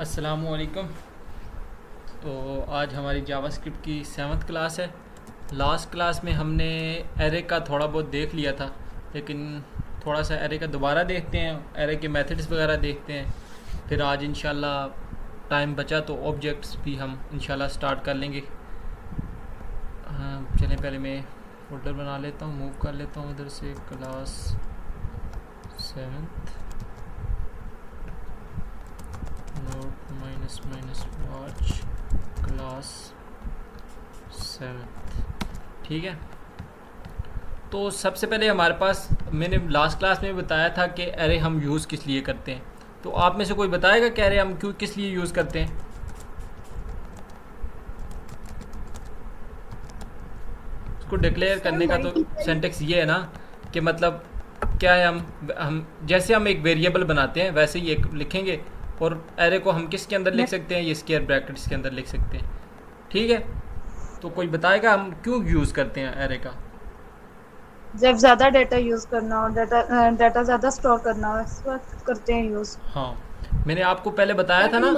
अस्सलामुअलैकुम। तो आज हमारी जावास्क्रिप्ट की 7th क्लास है। लास्ट क्लास में हमने एरे का थोड़ा बहुत देख लिया था, लेकिन थोड़ा सा एरे का दोबारा देखते हैं, एरे के मेथड्स वगैरह देखते हैं। फिर आज इंशाल्लाह टाइम बचा तो ऑब्जेक्ट्स भी हम इंशाल्लाह स्टार्ट कर लेंगे। हाँ चलें, पहले मैं फोल्डर बना लेता हूँ, मूव कर लेता हूँ उधर से class 7th note minus minus watch class 7th। ठीक है, तो सबसे पहले हमारे पास, मैंने लास्ट क्लास में बताया था कि एरे हम यूज़ किस लिए करते हैं। तो आप में से कोई बताएगा कि एरे हम क्यों किस लिए यूज़ करते हैं? उसको डिक्लेयर करने का तो सिंटेक्स ये है ना कि मतलब क्या है, हम जैसे हम एक वेरिएबल बनाते हैं वैसे ही एक लिखेंगे, और एरे को हम किसके अंदर लिख सकते हैं? ये स्क्वायर ब्रैकेट्स के अंदर लिख सकते हैं। ठीक है, तो कोई बताएगा हम क्यों यूज़ करते हैं एरे का? जब ज्यादा डाटा यूज करना हो, डाटा ज्यादा स्टोर करना हो, इस वक्त करते हैं यूज। हाँ, मैंने आपको पहले बताया था और ना।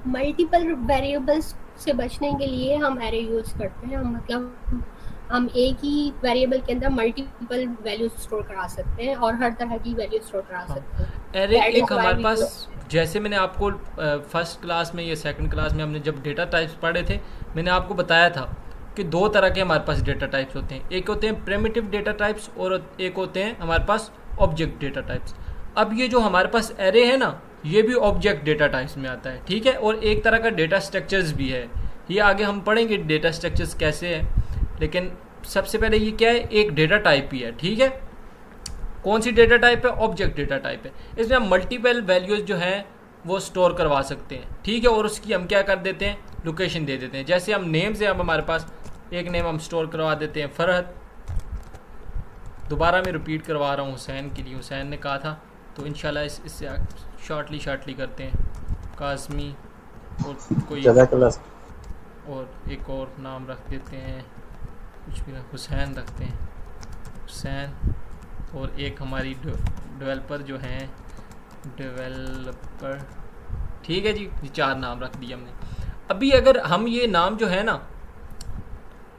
मल्टीपल वेरिएबल्स से बचने के लिए हम एरे यूज करते हैं। हम मतलब हम एक ही वेरिएबल के अंदर मल्टीपल वैल्यूज स्टोर करा सकते हैं और हर तरह की वैल्यू स्टोर करा हाँ, सकते हैं। एरे दैट एक इज व्हाई हमारे वी पास, यूज। जैसे मैंने आपको फर्स्ट क्लास में या सेकंड क्लास में हमने जब डेटा टाइप्स पढ़े थे, मैंने आपको बताया था कि दो तरह के हमारे पास डेटा टाइप्स होते हैं। एक होते हैं प्रिमिटिव डेटा टाइप्स और एक होते हैं हमारे पास ऑब्जेक्ट डेटा टाइप्स। अब ये जो हमारे पास एरे है ना, ये भी ऑब्जेक्ट डेटा टाइप्स में आता है। ठीक है, और एक तरह का डेटा स्ट्रक्चर्स भी है। ये आगे हम पढ़ेंगे डेटा स्ट्रक्चर्स कैसे है, लेकिन सबसे पहले ये क्या है, एक डेटा टाइप ही है। ठीक है, कौन सी डेटा टाइप है? ऑब्जेक्ट डेटा टाइप है। इसमें हम मल्टीपल वैल्यूज जो हैं वो स्टोर करवा सकते हैं। ठीक है, और उसकी हम क्या कर देते हैं, लोकेशन दे देते हैं। जैसे हम नेम से, अब हमारे पास एक नेम हम स्टोर करवा देते हैं, फरहत। दोबारा मैं रिपीट करवा रहा हूँ हुसैन के लिए, हुसैन ने कहा था, तो इंशाल्लाह इससे शॉर्टली करते हैं, काज़मी। और कोई और एक और नाम रख देते हैं, कुछ भी ना, हुसैन रखते हैं, हुसैन। और एक हमारी डेवलपर जो हैं, डेवलपर। ठीक है जी, ये 4 नाम रख दिए हमने। अभी अगर हम ये नाम जो है ना,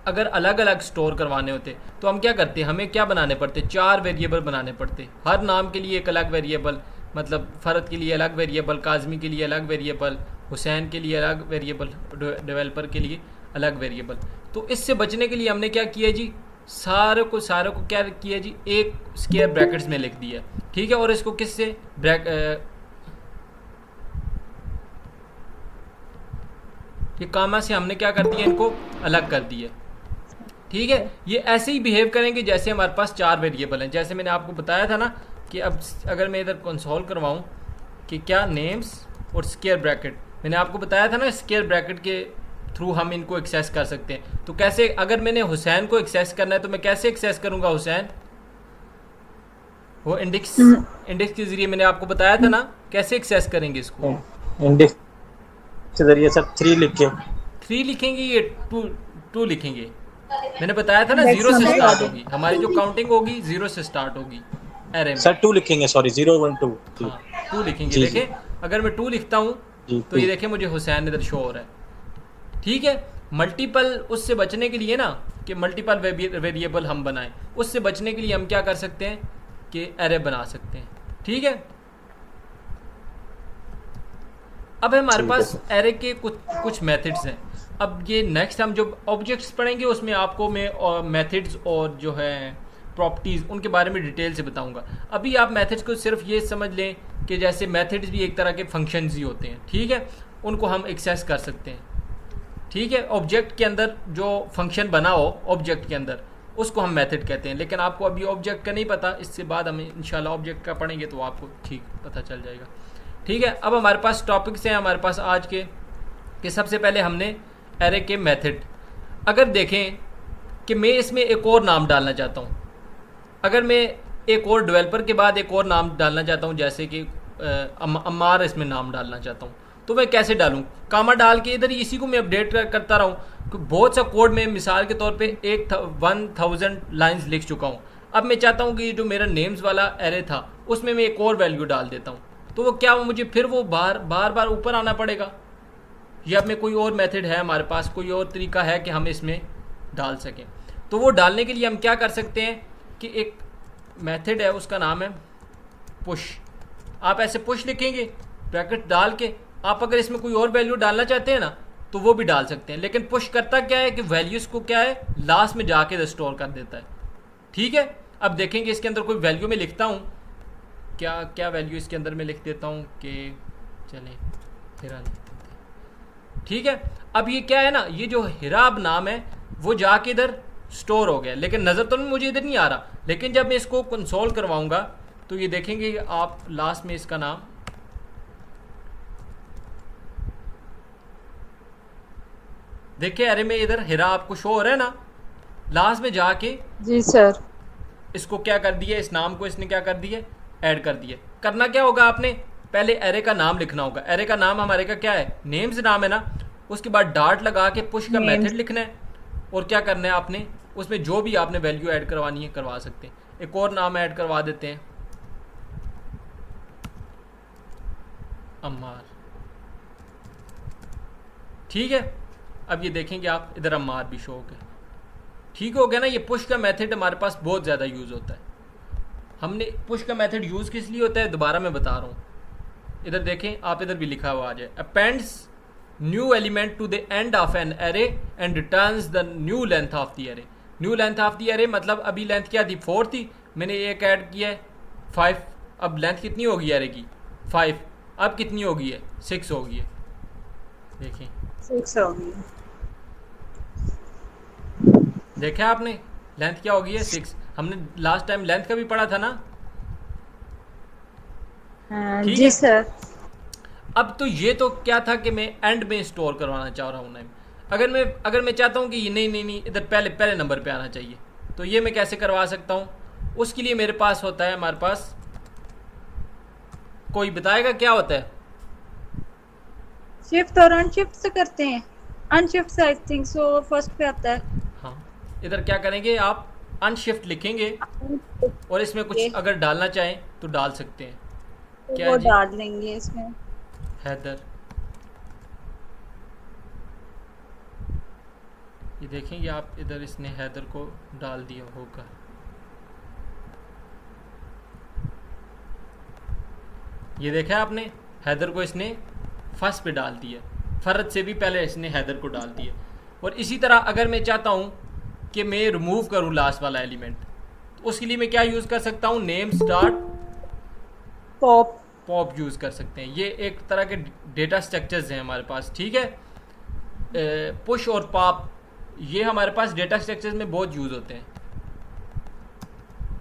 अगर अलग अलग स्टोर करवाने होते तो हम क्या करते, हमें क्या बनाने पड़ते? 4 वेरिएबल बनाने पड़ते, हर नाम के लिए एक अलग वेरिएबल। मतलब फ़रद के लिए अलग वेरिएबल, काज़मी के लिए अलग वेरिएबल, हुसैन के लिए अलग वेरिएबल, डेवलपर के लिए अलग वेरिएबल। तो इससे बचने के लिए हमने क्या किया जी, सारे को क्या किया जी, एक स्क्वायर ब्रैकेट्स में लिख दिया। ठीक है, और इसको किससे ये कामा से हमने क्या कर दिया, इनको अलग कर दिया। ठीक है, ये ऐसे ही बिहेव करेंगे जैसे हमारे पास 4 वेरिएबल हैं। जैसे मैंने आपको बताया था ना कि अब अगर मैं इधर कंसोल करवाऊँ कि क्या नेम्स और स्क्वायर ब्रैकेट, मैंने आपको बताया था ना स्क्वायर ब्रैकेट के थ्रू हम इनको एक्सेस कर सकते हैं। तो कैसे, अगर मैंने हुसैन को एक्सेस करना है तो मैं कैसे एक्सेस करूँगा हुसैन? वो इंडेक्स के ज़रिए मैंने आपको बताया था ना, कैसे एक्सेस करेंगे इसको? इंडेक्स के जरिए सर 3 लिखे। 3 लिखेंगे, ये 2 लिखेंगे। मैंने बताया था ना, 0 से स्टार्ट होगी हमारी जो काउंटिंग होगी, 0 से स्टार्ट होगी एरे में। सर 2 लिखेंगे, सॉरी 0 1 2। हाँ, 2 लिखेंगे। जी जी देखें, अगर मैं 2 लिखता हूँ जी तो ये देखें मुझे हुसैन इधर शो हो रहा है। ठीक है, मल्टीपल उससे बचने के लिए ना, कि मल्टीपल वेरिएबल हम बनाएं, उससे बचने के लिए हम क्या कर सकते हैं कि एरे बना सकते हैं। ठीक है, अब हमारे पास एरे के कुछ मेथड्स हैं। अब ये नेक्स्ट हम जो ऑब्जेक्ट्स पढ़ेंगे उसमें आपको मैं मेथड्स और जो है प्रॉपर्टीज़ उनके बारे में डिटेल से बताऊंगा। अभी आप मेथड्स को सिर्फ ये समझ लें कि जैसे मेथड्स भी एक तरह के फंक्शंस ही होते हैं। ठीक है, उनको हम एक्सेस कर सकते हैं। ठीक है, ऑब्जेक्ट के अंदर जो फंक्शन बना हो ऑब्जेक्ट के अंदर, उसको हम मेथड कहते हैं। लेकिन आपको अभी ऑब्जेक्ट का नहीं पता, इससे बाद हम इंशाल्लाह ऑब्जेक्ट का पढ़ेंगे तो आपको ठीक पता चल जाएगा। ठीक है, अब हमारे पास टॉपिक्स हैं हमारे पास आज के, कि सबसे पहले हमने एरे के मेथड। अगर देखें कि मैं इसमें एक और नाम डालना चाहता हूँ, अगर मैं एक और डेवलपर के बाद एक और नाम डालना चाहता हूँ, जैसे कि अम्मार इसमें नाम डालना चाहता हूँ, तो मैं कैसे डालूँ? कामा डाल के इधर इसी को मैं अपडेट करता रहूँ। बहुत सा कोड में मिसाल के तौर पे 1000 लाइंस लिख चुका हूँ। अब मैं चाहता हूँ कि जो मेरा नेम्स वाला एरे था उसमें मैं एक और वैल्यू डाल देता हूँ, तो वो क्या, मुझे फिर वो बार बार ऊपर आना पड़ेगा। या में कोई और मेथड है हमारे पास, कोई और तरीका है कि हम इसमें डाल सकें। तो वो डालने के लिए हम क्या कर सकते हैं कि एक मेथड है, उसका नाम है पुश। आप ऐसे पुश लिखेंगे ब्रैकेट डाल के, आप अगर इसमें कोई और वैल्यू डालना चाहते हैं ना तो वो भी डाल सकते हैं। लेकिन पुश करता क्या है कि वैल्यूज़ को क्या है लास्ट में जाके स्टोर कर देता है। ठीक है, अब देखेंगे इसके अंदर कोई वैल्यू में लिखता हूँ, क्या क्या वैल्यू इसके अंदर मैं लिख देता हूँ कि चले हिरा लिख देते हैं। ठीक है, अब ये क्या है ना, ये जो हिराब नाम है वो जाके इधर स्टोर हो गया, लेकिन नज़र तो मुझे इधर नहीं आ रहा। लेकिन जब मैं इसको कंसोल करवाऊंगा तो ये देखेंगे आप लास्ट में इसका नाम देखिए, अरे में इधर हिरा आपको शो हो रहा है ना, लास्ट में जाके जी सर। इसको क्या कर दिया, इस नाम को इसने क्या कर दिया, ऐड कर दिया। करना क्या होगा, आपने पहले एरे का नाम लिखना होगा। एरे का नाम हमारे का क्या है, नेम्स नाम है ना। उसके बाद डॉट लगा के पुश का मेथड लिखना है, और क्या करना है आपने उसमें जो भी आपने वैल्यू ऐड करवानी है करवा सकते हैं। एक और नाम ऐड करवा देते हैं, अम्मार। ठीक है, अब ये देखेंगे आप इधर अम्मार भी शो हो गया। ठीक हो गया ना। ये पुश का मेथड हमारे पास बहुत ज़्यादा यूज़ होता है। हमने पुश का मेथड यूज़ किस लिए होता है दोबारा मैं बता रहा हूँ। इधर देखें आप, इधर भी लिखा हुआ आ जाए, appends new element to the end of an array and returns the new length of the array. New length of the array मतलब अभी लेंथ क्या थी 4 थी, मैंने एक ऐड किया है 5। अब लेंथ कितनी होगी एरे की 5, अब कितनी होगी है 6 होगी है। देखें 6 होगी, देखा आपने लेंथ क्या होगी है 6। हमने लास्ट टाइम लेंथ का भी पढ़ा था ना। ठीक जी है। सर। अब तो ये तो क्या था कि मैं एंड में स्टोर करवाना चाह रहा हूँ नेम। अगर मैं चाहता हूँ कि ये नहीं इधर पहले नंबर पे आना चाहिए, तो ये मैं कैसे करवा सकता हूँ। उसके लिए मेरे पास होता है, हमारे पास कोई बताएगा क्या होता है। शिफ्ट और अनशिफ्ट से करते हैं। अनशिफ्ट से आई थिंक सो फर्स्ट पे आता है। हाँ, इधर क्या करेंगे आप अनशिफ्ट लिखेंगे और इसमें कुछ अगर डालना चाहें तो डाल सकते हैं। तो क्या वो जी? डाल देंगे इसमें। हैदर, ये देखेंगे आप इधर इसने हैदर को डाल दिया होगा। ये देखा आपने, हैदर को इसने फर्स्ट पे डाल दिया, फर्द से भी पहले इसने हैदर को डाल दिया। और इसी तरह अगर मैं चाहता हूँ कि मैं रिमूव करूँ लास्ट वाला एलिमेंट, तो उसके लिए मैं क्या यूज़ कर सकता हूँ, नेम्स डॉट पॉप यूज़ कर सकते हैं। ये एक तरह के डेटा स्ट्रक्चर्स हैं हमारे पास। ठीक है, पुश और पॉप ये हमारे पास डेटा स्ट्रक्चर्स में बहुत यूज़ होते हैं।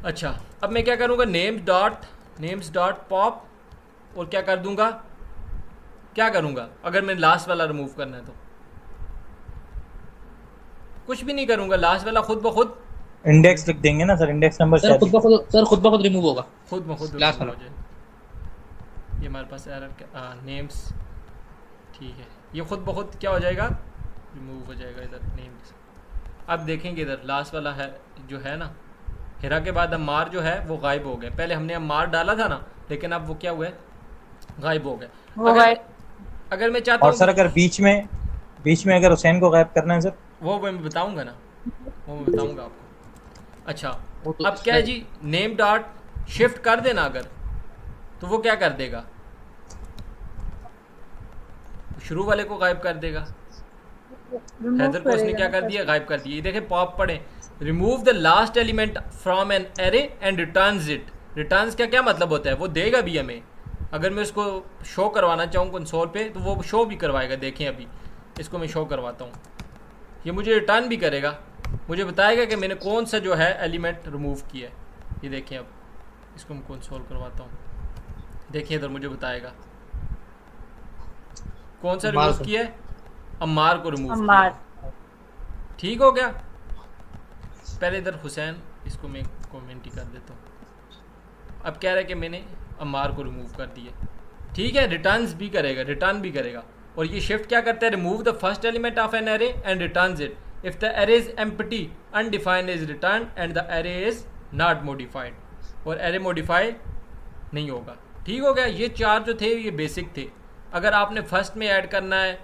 अच्छा, अब मैं क्या करूँगा, नेम्स डॉट पॉप, और क्या कर दूंगा, क्या करूँगा अगर मैं लास्ट वाला रिमूव करना है तो कुछ भी नहीं करूँगा, लास्ट वाला खुद ब खुद इंडेक्स लिख देंगे ना सर, इंडेक्स नंबर सर खुद ब खुद रिमूव होगा, खुद ब खुद लास्ट रिमूव वाला। हो जाए। ये हमारे पास एरर नेम्स, ठीक है, ये खुद ब खुद क्या हो जाएगा, रिमूव हो जाएगा इधर नेम्स। अब देखेंगे इधर लास्ट वाला है जो है ना, हिरा के बाद अम्मार जो है वो गायब हो गया। पहले हमने अम्मार डाला था ना, लेकिन अब वो क्या हुआ है, गायब हो गया। अगर मैं चाहता और हूँ सर अगर बीच में अगर हुसैन को गायब करना है सर, वो मैं बताऊंगा ना, वो मैं बताऊंगा आपको। अच्छा, वो तो अब क्या है जी, नेम डॉट शिफ्ट कर देना अगर, तो वो क्या कर देगा, शुरू वाले को गायब कर देगा। हैदर को उसने क्या कर दिया, गायब कर दिया। ये देखें पॉप पढ़े, remove the last element from N array and returns it. Returns का क्या मतलब होता है, वो देगा भी हमें। अगर मैं उसको शो करवाना चाहूँ कंसोल पे तो वो शो भी करवाएगा। देखें अभी इसको मैं शो करवाता हूँ, ये मुझे रिटर्न भी करेगा, मुझे बताएगा कि मैंने कौन सा जो है एलिमेंट रिमूव किया है। ये देखें, अब इसको मैं कंसोल करवाता हूँ, देखिए इधर मुझे बताएगा कौन सा रिमूव किया है, अम्मार को रिमूव किया। ठीक हो गया। पहले इधर हुसैन, इसको मैं कमेंट ही कर देता हूँ। अब कह रहा है कि मैंने अम्मार को रिमूव कर दिया। ठीक है, रिटर्न्स भी करेगा, रिटर्न भी करेगा। और ये शिफ्ट क्या करता है, remove the first element of an array and returns it. If the array is empty undefined is return and the array is not modified, और एरे मॉडिफाई नहीं होगा। ठीक हो गया। ये चार जो थे ये बेसिक थे। अगर आपने फर्स्ट में ऐड करना है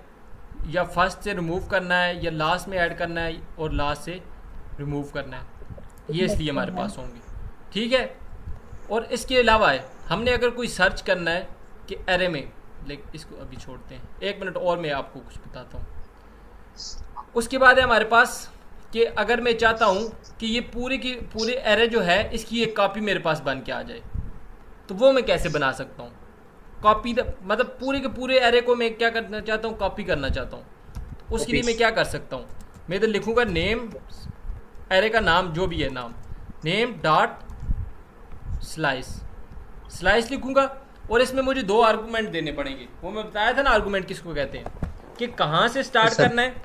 या फर्स्ट से रिमूव करना है या लास्ट में ऐड करना है और लास्ट से रिमूव करना है, ये इसलिए हमारे पास होंगे। ठीक है। और इसके अलावा है, हमने अगर कोई सर्च करना है कि एरे में, लेकिन इसको अभी छोड़ते हैं, 1 मिनट और मैं आपको कुछ बताता हूँ। उसके बाद है हमारे पास कि अगर मैं चाहता हूँ कि ये पूरे की पूरे एरे जो है इसकी एक कॉपी मेरे पास बन के आ जाए, तो वो मैं कैसे बना सकता हूँ? कॉपी मतलब पूरे के पूरे एरे को मैं क्या करना चाहता हूँ, कॉपी करना चाहता हूँ। उसके लिए मैं क्या कर सकता हूँ? मैं इधर लिखूँगा नेम, एरे का नाम जो भी है नाम, नेम डॉट स्लाइस लिखूँगा, और इसमें मुझे 2 आर्गूमेंट देने पड़ेंगे। वो मैं बताया था ना आर्गूमेंट किसको कहते हैं, कि कहाँ से स्टार्ट करना है।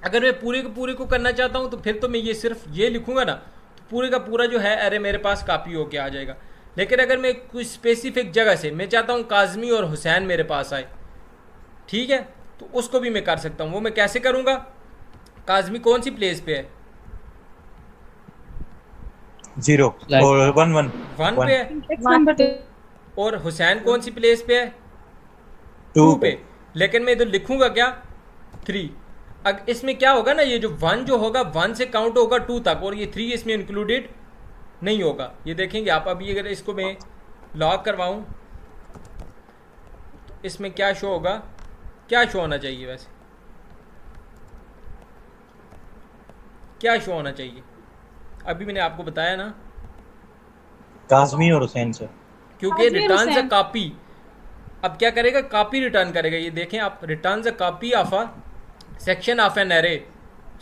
अगर मैं पूरे के पूरे को करना चाहता हूँ तो फिर तो मैं ये सिर्फ ये लिखूँगा ना, तो पूरे का पूरा जो है एरे मेरे पास कॉपी होके आ जाएगा। लेकिन अगर मैं कुछ स्पेसिफिक जगह से मैं चाहता हूँ काज़मी और हुसैन मेरे पास आए, ठीक है, तो उसको भी मैं कर सकता हूँ। वो मैं कैसे करूँगा? काज़मी कौन सी प्लेस पे है? 0 और 1 1 पे है। इंडेक्स नंबर 2 और हुसैन कौन सी प्लेस पे है? 2 पे। लेकिन मैं इधर लिखूँगा क्या? 3। अब इसमें क्या होगा ना, ये जो 1 जो होगा 1 से काउंट होगा 2 तक, और ये 3 इसमें इंक्लूडेड नहीं होगा। ये देखेंगे आप। अभी अगर इसको मैं लॉक करवाऊं तो इसमें क्या शो होगा? क्या शो होना चाहिए वैसे? क्या शो होना चाहिए? अभी मैंने आपको बताया ना, काज़मी और हुसैन से, क्योंकि काज़मी और रिटर्न अ हुसैन। कॉपी। अब क्या करेगा? कॉपी रिटर्न करेगा। ये देखें आप, return a copy of a section of an array.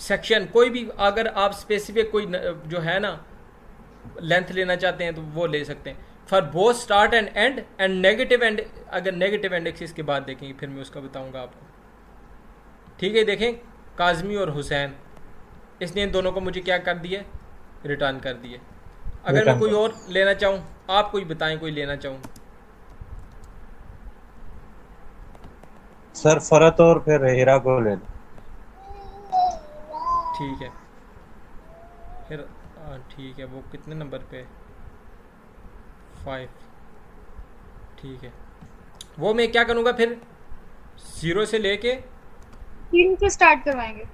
Section कोई भी, अगर आप स्पेसिफिक कोई जो है ना लेंथ लेना चाहते हैं तो वो ले सकते हैं। For both start and and negative and, अगर नेगेटिव एंड एक्सिस के बाद देखेंगे फिर मैं उसका बताऊंगा आपको। ठीक है। देखें काज़मी और हुसैन, इसने इन दोनों को मुझे क्या कर दिया? रिटर्न कर दिए। अगर मैं कोई और लेना चाहूँ, आप कोई बताएं कोई लेना चाहूँ। सर फरत और फिर हीरा को ले लो। ठीक है। फिर ठीक है, वो कितने नंबर पे? 5। ठीक है। वो मैं क्या करूँगा फिर? 0 से लेके 3 से स्टार्ट करवाएंगे।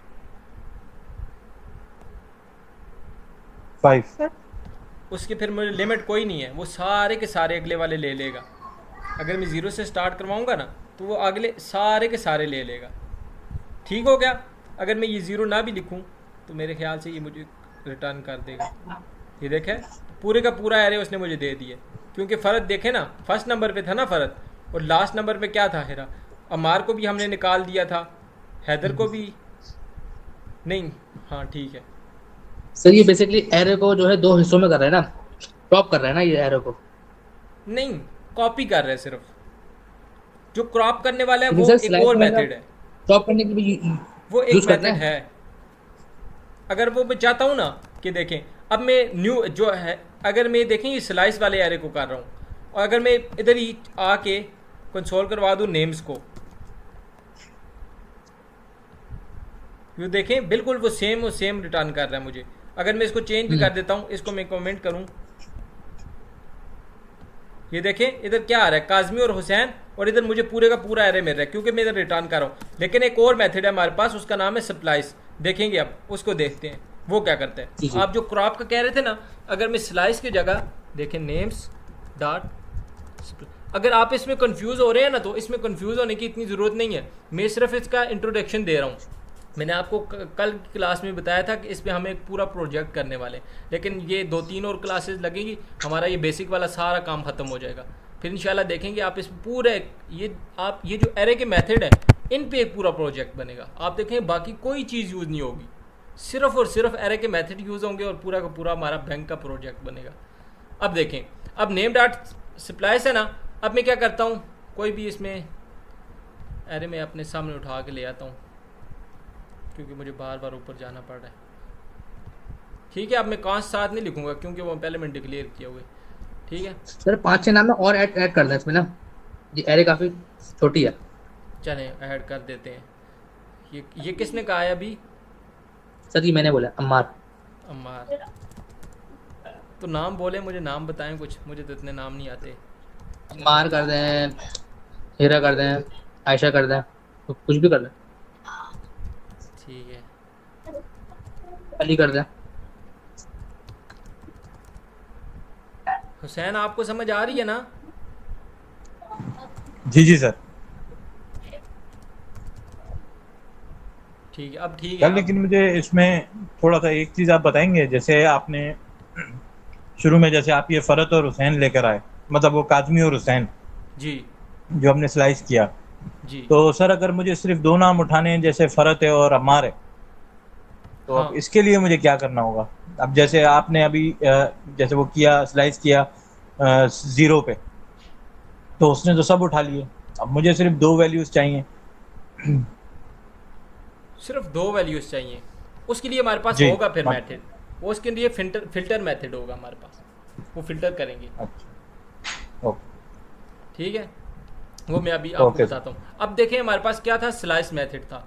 5 उसके फिर मुझे लिमिट कोई नहीं है, वो सारे के सारे अगले वाले ले लेगा। अगर मैं 0 से स्टार्ट करवाऊँगा ना तो वो अगले सारे के सारे ले लेगा। ठीक हो गया। अगर मैं ये 0 ना भी लिखूँ तो मेरे ख्याल से ये मुझे रिटर्न कर देगा। ये देखे पूरे का पूरा एरे उसने मुझे दे दिया, क्योंकि फ़र्क देखे ना, फर्स्ट नंबर पे था ना फ़र्क, और लास्ट नंबर पे क्या था? हेरा। अमार को भी हमने निकाल दिया था, हैदर को भी नहीं। हाँ ठीक है। सर ये बेसिकली एरे को जो है 2 हिस्सों में कर रहे हैं ना, टॉप कर रहे हैं ना ये एरे को। नहीं, कॉपी कर रहे हैं सिर्फ। जो क्रॉप करने वाला है लेकिन वो सर एक स्लाइड और में मेथड है, टॉप करने के लिए वो एक यूज करते मेथड हैं। है। अगर वो मैं चाहता हूँ ना कि देखें, अब मैं न्यू जो है, अगर मैं देखें ये स्लाइस वाले एरे को कर रहा हूँ, और अगर मैं इधर ही आके कंसोल करवा दूँ नेम्स को, ये देखें बिल्कुल वो सेम रिटर्न कर रहा है मुझे। अगर मैं इसको चेंज भी कर देता हूँ, इसको मैं कमेंट करूँ, ये देखें इधर क्या आ रहा है? काज़मी और हुसैन, और इधर मुझे पूरे का पूरा एरे मिल रहा है क्योंकि मैं इधर रिटर्न कर रहा हूँ। लेकिन एक और मेथड है हमारे पास, उसका नाम है स्प्लाइस। देखेंगे अब, उसको देखते हैं वो क्या करता है। जी। आप जो क्रॉप का कह रहे थे ना, अगर मैं स्लाइस की जगह देखें नेम्स डॉट, अगर आप इसमें कंफ्यूज हो रहे हैं ना तो इसमें कंफ्यूज होने की इतनी ज़रूरत नहीं है। मैं सिर्फ इसका इंट्रोडक्शन दे रहा हूँ। मैंने आपको कल की क्लास में बताया था कि इस पर हम एक पूरा प्रोजेक्ट करने वाले, लेकिन ये 2-3 और क्लासेस लगेंगी, हमारा ये बेसिक वाला सारा काम ख़त्म हो जाएगा। फिर इंशाल्लाह देखेंगे आप इस पूरे ये जो एरे के मेथड है इन पे एक पूरा प्रोजेक्ट बनेगा। आप देखें बाकी कोई चीज़ यूज़ नहीं होगी, सिर्फ और सिर्फ एरे के मेथड यूज़ होंगे और पूरा का पूरा हमारा बैंक का प्रोजेक्ट बनेगा। अब देखें, अब नेम डॉट स्प्लाइस है ना, अब मैं क्या करता हूँ, कोई भी इसमें एरे में अपने सामने उठा के ले आता हूँ क्योंकि मुझे बार बार ऊपर जाना पड़ रहा है। ठीक है। अब मैं कौन साथ नहीं लिखूंगा क्योंकि वो पहले मैंने डिक्लेयर किया हुआ है। ठीक है। सर 5-6 नाम में और ऐड कर दें इसमें ना, ये एरे काफी छोटी है। चलें ऐड कर देते हैं। ये किसने कहा है अभी? सर ये मैंने बोला अम्मार। अम्मार। तो नाम बोले, मुझे नाम बताएं कुछ, मुझे तो इतने नाम नहीं आते। मार कर दें, हीरा कर दें, आयशा कर दें, तो कुछ भी कर दें, ठीक है। अली कर दें। हुसैन आपको समझ आ रही है ना? जी जी सर। ठीक है, अब ठीक है। यार लेकिन मुझे इसमें थोड़ा सा एक चीज आप बताएंगे, जैसे आपने शुरू में जैसे आप ये फरत और हुसैन लेकर आए, मतलब वो काजमी और हुसैन जी जो हमने स्लाइस किया, जी। तो सर अगर मुझे सिर्फ दो नाम उठाने हैं, जैसे फरत है और अम्मार है, तो हाँ अब इसके लिए मुझे क्या करना होगा? अब जैसे आपने अभी जैसे वो किया, स्लाइस किया 0 पे, तो उसने तो सब उठा लिए, अब मुझे सिर्फ दो वैल्यूज चाहिए। सिर्फ 2 वैल्यूज चाहिए, उसके लिए हमारे पास जी। होगा फिर हाँ। मेथड, वो उसके लिए फिल्टर मेथड होगा हमारे पास, वो फिल्टर करेंगे। अच्छा, ओके। ठीक है, वो मैं अभी आपको ओके। बताता हूँ। अब देखें हमारे पास क्या था, स्लाइस मेथड था।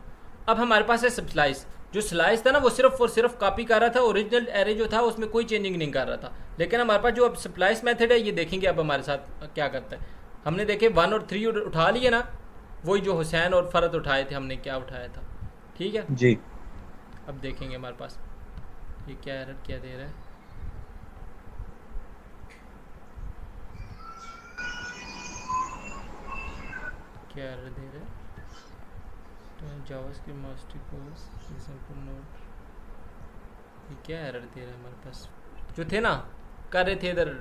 अब हमारे पास है सब स्लाइस। जो स्लाइस था ना वो सिर्फ और सिर्फ कॉपी कर रहा था, ओरिजिनल एरे जो था उसमें कोई चेंजिंग नहीं कर रहा था। लेकिन हमारे पास जो अब स्प्लाइस मेथड है, ये देखेंगे अब हमारे साथ क्या करता है। हमने देखे 1 और 3 उठा लिए ना, वही जो हुसैन और फरत उठाए थे, हमने क्या उठाया था। ठीक है, जी। अब देखेंगे हमारे पास ये क्या एरर क्या दे रहा है। क्या एरर दे रहा है, JavaScript master course example note, ये क्या एरर दे रहा है हमारे पास। जो थे ना कर रहे थे इधर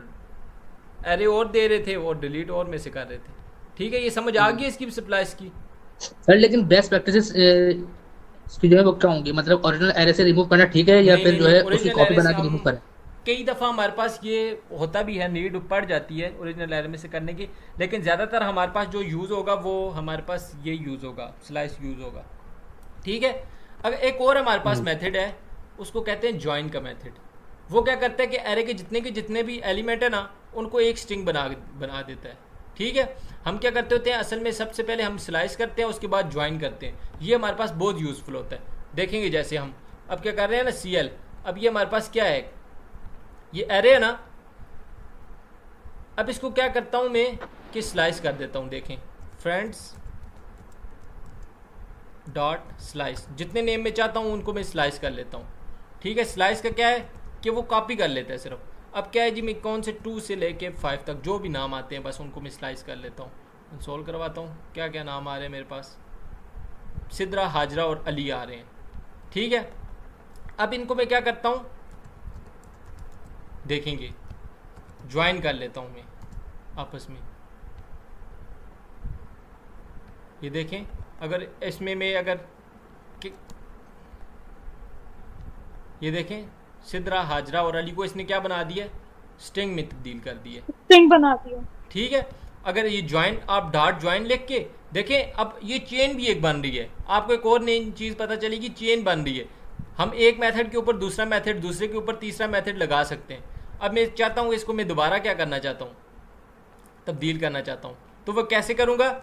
एरे और दे रहे थे और डिलीट और में से कर रहे थे। ठीक है, ये समझ आ गई इसकी सप्लाइज की। सर लेकिन बेस्ट प्रैक्टिसेस इसकी जो है वो क्या होंगी, मतलब ओरिजिनल एरे से रिमूव करना ठीक है, या नहीं, फिर नहीं, जो है नहीं, उसकी original कॉपी array बना से के हम रिमूव करें? कई दफ़ा हमारे पास ये होता भी है, नीड पड़ जाती है ओरिजिनल एरे में से करने की, लेकिन ज़्यादातर हमारे पास जो यूज़ होगा वो हमारे पास ये यूज़ होगा, स्लाइस यूज़ होगा। ठीक है, अगर एक और हमारे पास मेथड है, उसको कहते हैं ज्वाइन का मेथड। वो क्या करता है कि एरे के जितने भी एलिमेंट है ना, उनको एक स्ट्रिंग बना देता है। ठीक है, हम क्या करते होते हैं असल में, सबसे पहले हम स्लाइस करते हैं, उसके बाद ज्वाइन करते हैं। ये हमारे पास बहुत यूज़फुल होता है। देखेंगे जैसे हम अब क्या कर रहे हैं ना, CL, अब ये हमारे पास क्या है, ये एरे है ना। अब इसको क्या करता हूं मैं कि स्लाइस कर देता हूं। देखें फ्रेंड्स डॉट स्लाइस, जितने नेम में चाहता हूं उनको मैं स्लाइस कर लेता हूं। ठीक है, स्लाइस का क्या है कि वो कॉपी कर लेता है सिर्फ। अब क्या है जी, मैं कौन से 2 से लेके 5 तक जो भी नाम आते हैं बस उनको मैं स्लाइस कर लेता हूँ, इंस्टॉल करवाता हूँ। क्या क्या नाम आ रहे हैं मेरे पास, सिद्रा, हाजरा और अली आ रहे हैं। ठीक है, अब इनको मैं क्या करता हूँ, देखेंगे ज्वाइन कर लेता हूँ मैं आपस में। ये देखें, अगर इसमें मैं ये देखें सिद्रा, हाजरा और अली को इसने क्या बना दिया, स्ट्रिंग में तब्दील कर दिया। स्ट्रिंग बना दिया। ठीक है, अगर ये ज्वाइन आप डॉट ज्वाइन लिख के देखें, अब ये चेन भी एक बन रही है। आपको एक और नई चीज़ पता चलेगी, चेन बन रही है। हम एक मेथड के ऊपर दूसरा मेथड, दूसरे के ऊपर तीसरा मेथड लगा सकते हैं। अब मैं चाहता हूँ इसको मैं दोबारा क्या करना चाहता हूँ, तब्दील करना चाहता हूँ, तो वह कैसे करूँगा,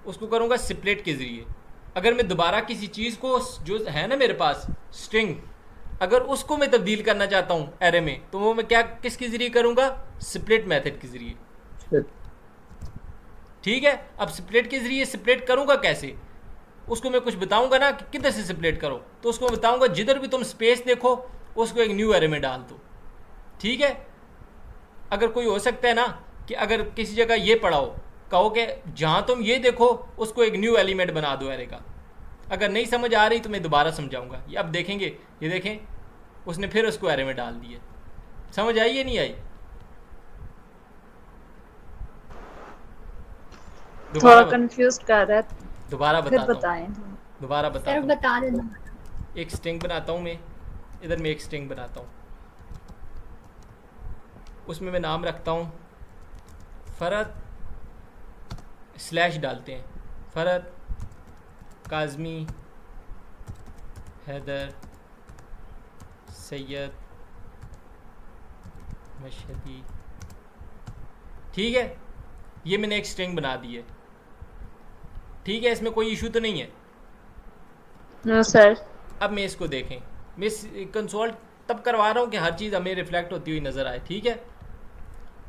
उसको करूँगा स्प्लिट के ज़रिए। अगर मैं दोबारा किसी चीज़ को जो है ना मेरे पास स्ट्रिंग, अगर उसको मैं तब्दील करना चाहता हूँ एरे में, तो वो मैं क्या किसके ज़रिए करूँगा, स्प्लिट मेथड के ज़रिए। ठीक है, अब स्प्लिट के ज़रिए स्प्लिट करूँगा कैसे, उसको मैं कुछ बताऊँगा ना कि किधर से स्प्लिट करो, तो उसको बताऊँगा जिधर भी तुम स्पेस देखो उसको एक न्यू एरे में डाल दो। ठीक है, अगर कोई हो सकता है ना कि अगर किसी जगह ये पढ़ाओ, कहो कि जहाँ तुम ये देखो उसको एक न्यू एलिमेंट बना दो एरे का। अगर नहीं समझ आ रही तो मैं दोबारा समझाऊंगा। ये अब देखेंगे, ये देखें उसने फिर उसको एरे में डाल दिया। समझ आई या नहीं आई? थोड़ा कंफ्यूज कर रहा है, दोबारा फिर बताता हूँ, बताएं। दोबारा सर बताता हूँ। बता देना। एक स्ट्रिंग बनाता हूँ मैं, इधर मैं एक स्ट्रिंग बनाता हूँ, उसमें मैं नाम रखता हूँ फरत, स्लैश डालते हैं, फरत, काज़मी, हैदर, सैयद, मशहदी। ठीक है, ये मैंने एक स्ट्रिंग बना दी है। ठीक है, इसमें कोई इशू तो नहीं है। No sir. अब मैं इसको देखें, मैं कंसोल तब करवा रहा हूँ कि हर चीज़ हमें रिफ्लेक्ट होती हुई नज़र आए, ठीक है।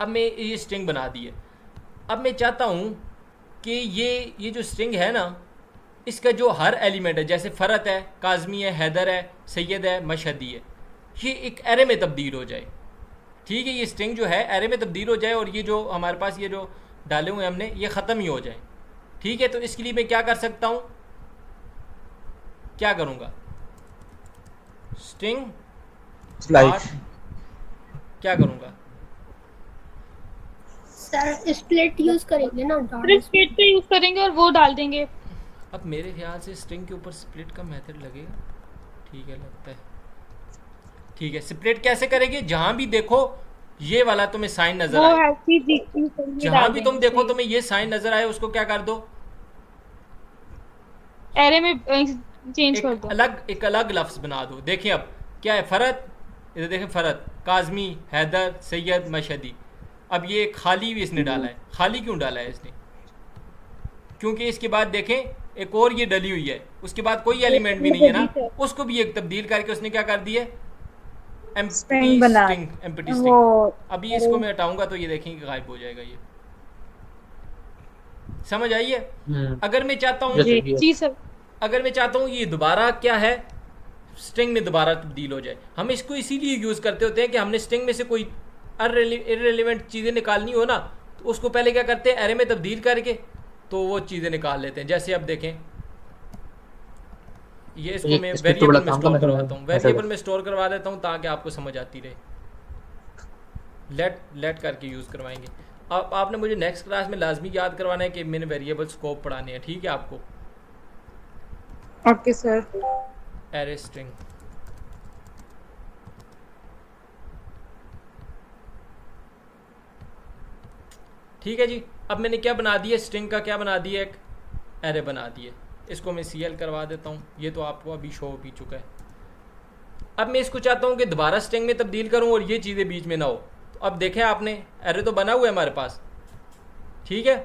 अब मैं ये स्ट्रिंग बना दी है। अब मैं चाहता हूँ कि ये जो स्ट्रिंग है ना, इसका जो हर एलिमेंट है, जैसे फ़रत है, काज़मी है, हैदर है, सैयद है, मशहदी है, ये एक एरे में तब्दील हो जाए, ठीक है। ये स्ट्रिंग जो है एरे में तब्दील हो जाए और ये जो हमारे पास ये जो डाले हुए हमने ये ख़त्म ही हो जाए, ठीक है। तो इसके लिए मैं क्या कर सकता हूँ, क्या करूँगा, स्ट्रिंग स्लाइस क्या करूँगा, सर स्प्लिट यूज करेंगे ना, सिर्फ स्प्लिट पे यूज करेंगे और वो डाल देंगे। अब मेरे ख्याल से स्ट्रिंग के ऊपर स्प्लिट का मेथड लगेगा, ठीक है, लगता है, ठीक है। स्प्लिट कैसे करेंगे, जहां भी देखो ये वाला तुम्हें साइन नजर वो आए, ऐसी दिखती जहां भी तुम देखो तुम्हें ये साइन नजर आए, उसको क्या कर दो, एरे में चेंज कर दो। एक अलग लफ्ज बना दो। देखिए अब क्या है, फरत, इधर देखें, फरत, काजमी, हैदर, सैयद, मशहदी। अब ये खाली भी इसने डाला है। खाली क्यों डाला है इसने, क्योंकि इसके बाद देखें एक और ये डली हुई है, उसके बाद कोई एलिमेंट भी नहीं है ना, उसको भी एक तब्दील करके उसने क्या कर दिया, एम्प्टी स्ट्रिंग, एम्प्टी स्ट्रिंग। अभी इसको मैं हटाऊंगा तो ये देखेंगे गायब हो जाएगा। ये समझ आई है। अगर मैं चाहता हूँ जी सर, अगर मैं चाहता हूँ ये दोबारा क्या है, स्ट्रिंग में दोबारा तब्दील हो जाए, हम इसको इसीलिए यूज करते होते हैं कि हमने स्ट्रिंग में से कोई इररिलेवेंट चीज़ें निकालनी हो ना, तो उसको पहले क्या करते हैं, एरे में तब्दील करके तो वो चीज़ें निकाल लेते हैं। जैसे अब देखें, ये इसको मैं वेरिएबल में स्टोर करवाता हूँ, वेरिएबल में स्टोर करवा देता हूँ ताकि आपको समझ आती रहे। लेट करके यूज़ करवाएंगे। अब आपने मुझे नेक्स्ट क्लास में लाजमी याद करवाना है कि मैंने वेरिएबल स्कोप पढ़ाने हैं, ठीक है आपको। Okay sir. एरे स्ट्रिंग, ठीक है जी। अब मैंने क्या बना दिया, स्ट्रिंग का क्या बना दिया, एक एरे बना दिए। इसको मैं CL करवा देता हूँ, ये तो आपको अभी शो भी चुका है। अब मैं इसको चाहता हूँ कि दोबारा स्ट्रिंग में तब्दील करूँ और ये चीज़ें बीच में ना हो। तो अब देखें आपने, एरे तो बना हुआ है हमारे पास, ठीक है।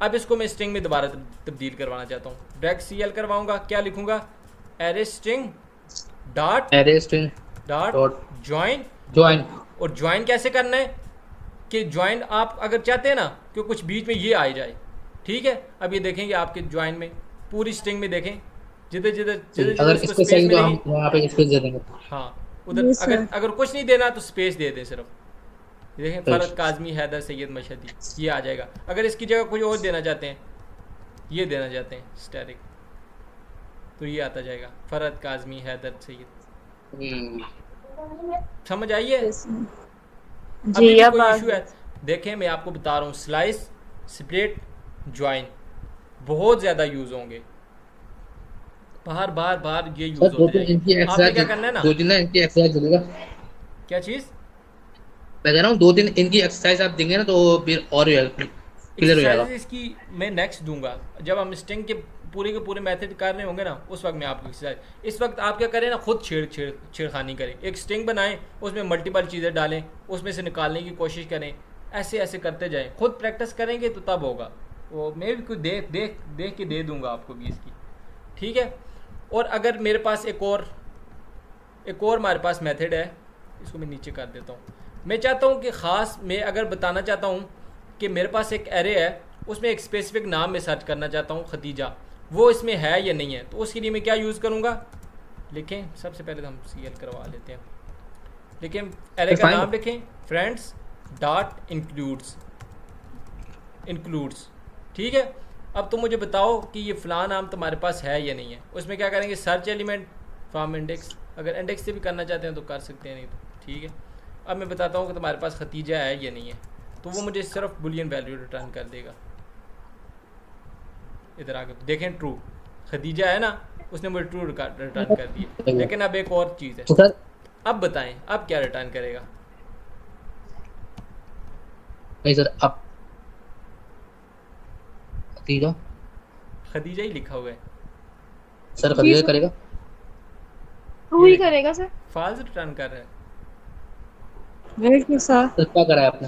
अब इसको मैं स्ट्रिंग में दोबारा तब्दील करवाना चाहता हूँ। डायरेक्ट CL करवाऊँगा, क्या लिखूँगा, एरे स्ट्रिंग डॉट ज्वाइन। और ज्वाइन कैसे करना है कि ज्वाइन आप अगर चाहते हैं ना कि कुछ बीच में ये आ जाए, ठीक है। अब ये देखेंगे आपके ज्वाइन में पूरी स्ट्रिंग में देखें, जिधर जिधर अगर इसको चाहिए तो हम वहाँ पे स्पेस दे देंगे। हाँ, उधर अगर कुछ नहीं देना तो स्पेस दे दें सिर्फ। देखें, फरत, काजमी, हैदर, सैयद, मशहदी, ये आ जाएगा। अगर इसकी जगह कुछ और देना चाहते हैं, ये देना चाहते हैं स्टैटिक, तो ये आता जाएगा, फरत, काजमी, हैदर, सैयद। समझ आई है। जी, अब कोई इशू है, देखें मैं आपको बता रहा हूँ, स्लाइस, स्प्लिट, ज्वाइन बहुत ज़्यादा यूज़ होंगे, बार ये यूज़ होते हैं। आपने क्या करना है ना, 2 दिन इनकी एक्सरसाइज चलेगा। क्या चीज़, मैं कह रहा हूँ 2 दिन इनकी एक्सरसाइज आप देंगे ना तो फिर और क्लियर हो जाएगा। इसकी मैं नेक्स्ट दूंगा, जब हम स्ट्रिंग के पूरे मेथड कर रहे होंगे ना, उस वक्त मैं आपको एक्सरसाइज। इस वक्त आप क्या करें ना, खुद छेड़खानी करें, एक स्ट्रिंग बनाएं, उसमें मल्टीपल चीज़ें डालें, उसमें से निकालने की कोशिश करें, ऐसे करते जाएं। खुद प्रैक्टिस करेंगे तो तब होगा। वो मैं भी कुछ देख के दे दूंगा आपको भी इसकी, ठीक है। और अगर मेरे पास एक और हमारे पास मेथड है, इसको मैं नीचे कर देता हूँ। मैं चाहता हूँ कि ख़ास मैं अगर बताना चाहता हूँ कि मेरे पास एक एरे है, उसमें एक स्पेसिफिक नाम में सर्च करना चाहता हूँ, खतीजा, वो इसमें है या नहीं है, तो उसके लिए मैं क्या यूज़ करूँगा, लिखें, सबसे पहले तो हम CL करवा लेते हैं। लेकिन एरे का नाम लिखें, फ्रेंड्स डॉट इंक्लूड्स, ठीक है। अब तुम मुझे बताओ कि ये फ़लाँ नाम तुम्हारे पास है या नहीं है। उसमें क्या करेंगे, सर्च एलिमेंट फ्रॉम इंडेक्स, अगर इंडेक्स से भी करना चाहते हैं तो कर सकते हैं, नहीं तो ठीक है। अब मैं बताता हूँ कि तुम्हारे पास खतीजा है या नहीं है, तो वो मुझे सिर्फ बुलियन वैल्यू रिटर्न कर देगा। इधर आके देखें, ट्रू खदीजा है ना, उसने मुझे ट्रू रिटर्न कर दिया। लेकिन अब एक और चीज़ है, अब बताएं अब क्या रिटर्न करेगा। नहीं सर, अब खदीजा ही लिखा हुआ है सर, खदीजा करेगा, ट्रू ही करेगा सर, फॉल्स रिटर्न कर रहा है। बिल्कुल सर। तो क्या करा है आपने,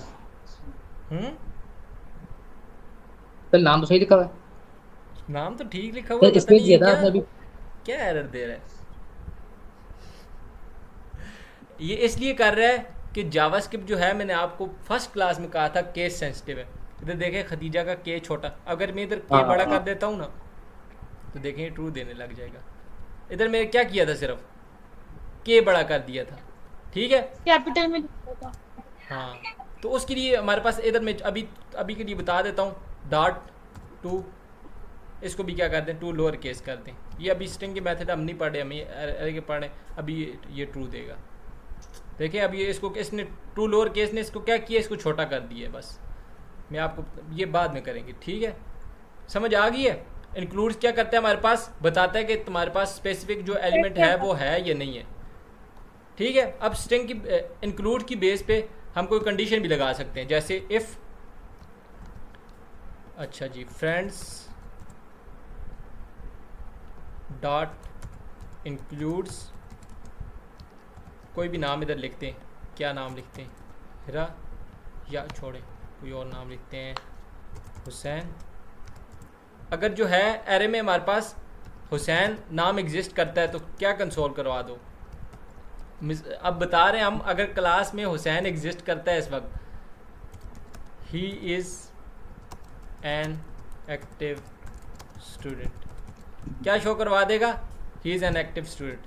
सर नाम तो सही लिखा हुआ है, नाम तो ठीक लिखा हुआ है, पता नहीं क्या एरर दे रहा है। ये इसलिए कर रहा है कि जावास्क्रिप्ट जो है, मैंने आपको फर्स्ट क्लास में कहा था केस सेंसिटिव है। इधर देखें खदीजा का के छोटा, अगर मैं इधर के बड़ा कर देता हूँ ना तो देखें ट्रू देने लग जाएगा। इधर मैंने क्या किया था, सिर्फ के बड़ा कर दिया था, ठीक है, कैपिटल में लिखा था। हाँ। तो उसके लिए हमारे पास इधर मैं अभी के लिए बता देता हूँ, डॉट टू, इसको भी क्या कर दें, टू लोअर केस कर दें। ये अभी स्ट्रिंग के मेथड हम नहीं पढ़े, हम ये अरे के पढ़े, अभी ये ट्रू देगा। देखिए अब ये इसको इसने टू लोअर केस ने इसको क्या किया, इसको छोटा कर दिया है। बस मैं आपको ये बाद में करेंगे, ठीक है, समझ आ गई है। इंक्लूड्स क्या करता है, हमारे पास बताता है कि तुम्हारे पास स्पेसिफिक जो एलिमेंट है वो है या नहीं है, ठीक है। अब स्ट्रिंग की इंक्लूड की बेस पे हम कोई कंडीशन भी लगा सकते हैं, जैसे इफ़, अच्छा जी, फ्रेंड्स डॉट इंक्लूड्स, कोई भी नाम इधर लिखते हैं, क्या नाम लिखते हैं, हिरा, या छोड़े कोई और नाम लिखते हैं, हुसैन। अगर जो है एरे में हमारे पास हुसैन नाम एग्जिस्ट करता है तो क्या कंसोल करवा दो। अब बता रहे हैं हम, अगर क्लास में हुसैन एग्जिस्ट करता है इस वक्त, he is an active student, क्या शो करवा देगा, he is an active student.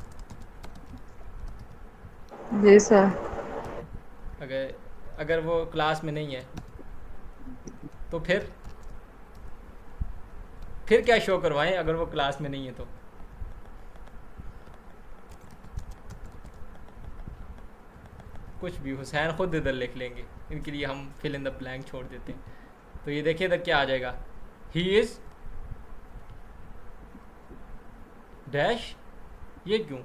जी सर। अगर वो क्लास में नहीं है तो फिर क्या शो करवाएं, अगर वो क्लास में नहीं है तो। कुछ भी, हुसैन खुद इधर लिख लेंगे, इनके लिए हम फिल इन द ब्लैंक छोड़ देते हैं। तो ये देखिए इधर क्या आ जाएगा, ही इज़ डैश, ये क्यों,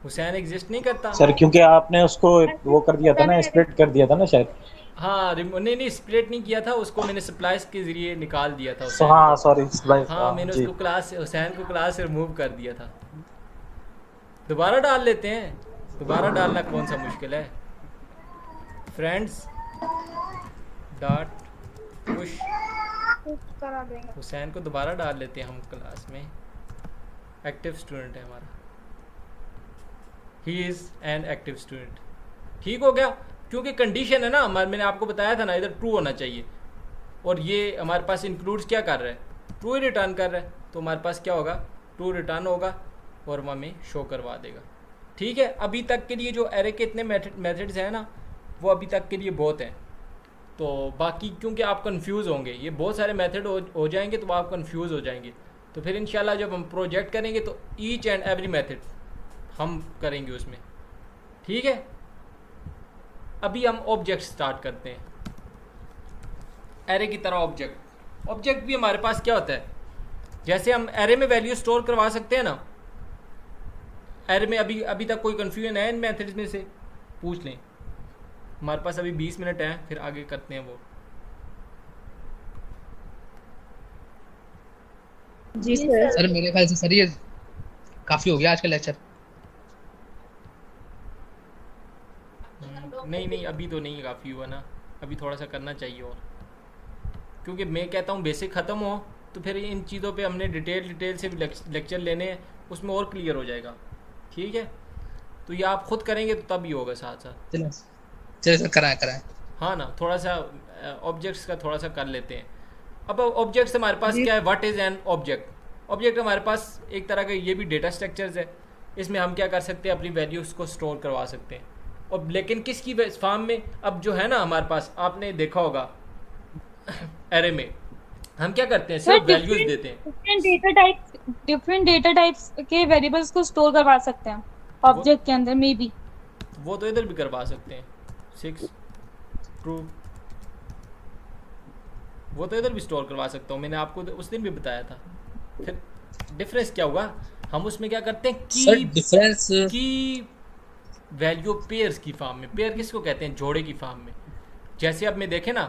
हुसैन एग्जिस्ट नहीं करता सर, क्योंकि आपने उसको वो कर दिया था ना, स्प्लिट कर दिया था ना शायद। हाँ, नहीं स्प्लिट नहीं किया था उसको, मैंने सप्लाइज के जरिए निकाल दिया था तो हाँ सॉरी, हाँ, मैंने उसको क्लास, हुसैन को क्लास से रिमूव कर दिया था। दोबारा डाल लेते हैं, दोबारा डालना कौन सा मुश्किल है। फ्रेंड्स डॉट पुश, हुसैन को दोबारा डाल लेते हैं हम क्लास में, एक्टिव स्टूडेंट है हमारा, ही इज़ एन एक्टिव स्टूडेंट। ठीक हो गया, क्योंकि कंडीशन है ना हमारे, मैंने आपको बताया था ना, इधर ट्रू होना चाहिए, और ये हमारे पास इंक्लूड्स क्या कर रहा है, ट्रू ही रिटर्न कर रहा है, तो हमारे पास क्या होगा, ट्रू रिटर्न होगा और वो हमें शो करवा देगा। ठीक है, अभी तक के लिए जो एरे के इतने मेथड्स हैं ना, वो अभी तक के लिए बहुत हैं। तो बाकी क्योंकि आप कंफ्यूज होंगे, ये बहुत सारे मेथड हो जाएंगे तो आप कंफ्यूज हो जाएंगे, तो फिर इंशाल्लाह जब हम प्रोजेक्ट करेंगे तो ईच एंड एवरी मेथड हम करेंगे उसमें। ठीक है, अभी हम ऑब्जेक्ट स्टार्ट करते हैं, एरे की तरह ऑब्जेक्ट। ऑब्जेक्ट भी हमारे पास क्या होता है, जैसे हम एरे में वैल्यू स्टोर करवा सकते हैं ना, एरे में अभी तक कोई कन्फ्यूजन है इन मेथड्स में से, पूछ लें। हमारे पास अभी 20 मिनट हैं, फिर आगे करते हैं वो। जी सर। सर मेरे ख्याल से सर ये काफी हो गया आज का लेक्चर। नहीं अभी तो नहीं काफ़ी हुआ ना, अभी थोड़ा सा करना चाहिए और, क्योंकि मैं कहता हूँ बेसिक ख़त्म हो तो फिर इन चीज़ों पे हमने डिटेल से भी लेक्चर लेने हैं, उसमें और क्लियर हो जाएगा। ठीक है, तो ये आप खुद करेंगे तो तब ही होगा साथ साथ। चलिए सर, कराएं। हाँ ना, थोड़ा सा ऑब्जेक्ट्स का थोड़ा सा कर लेते हैं। अब ऑब्जेक्ट्स हमारे पास क्या है, what is an object. Object हमारे पास एक तरह का ये भी डेटा स्ट्रक्चर्स है, इसमें हम क्या कर सकते हैं, अपनी वैल्यूज़ को स्टोर करवा सकते हैं। और लेकिन किसकी फॉर्म में, अब जो है ना हमारे पास, आपने देखा होगा एरे में हम क्या करते हैं, सिर्फ वैल्यूज देते हैं। डिफरेंट डेटा टाइप्स के वेरिएबल्स को स्टोर करवा सकते हैं ऑब्जेक्ट के अंदर में भी। वो तो इधर भी करवा सकते हैं, 6 ट्रू, वो तो इधर भी स्टोर करवा सकता हूँ, मैंने आपको उस दिन भी बताया था। फिर डिफरेंस क्या हुआ, हम उसमें क्या करते हैं, की वैल्यू पेयर्स की फॉर्म में। पेयर किसको कहते हैं, जोड़े की फॉर्म में। जैसे अब मैं देखे ना,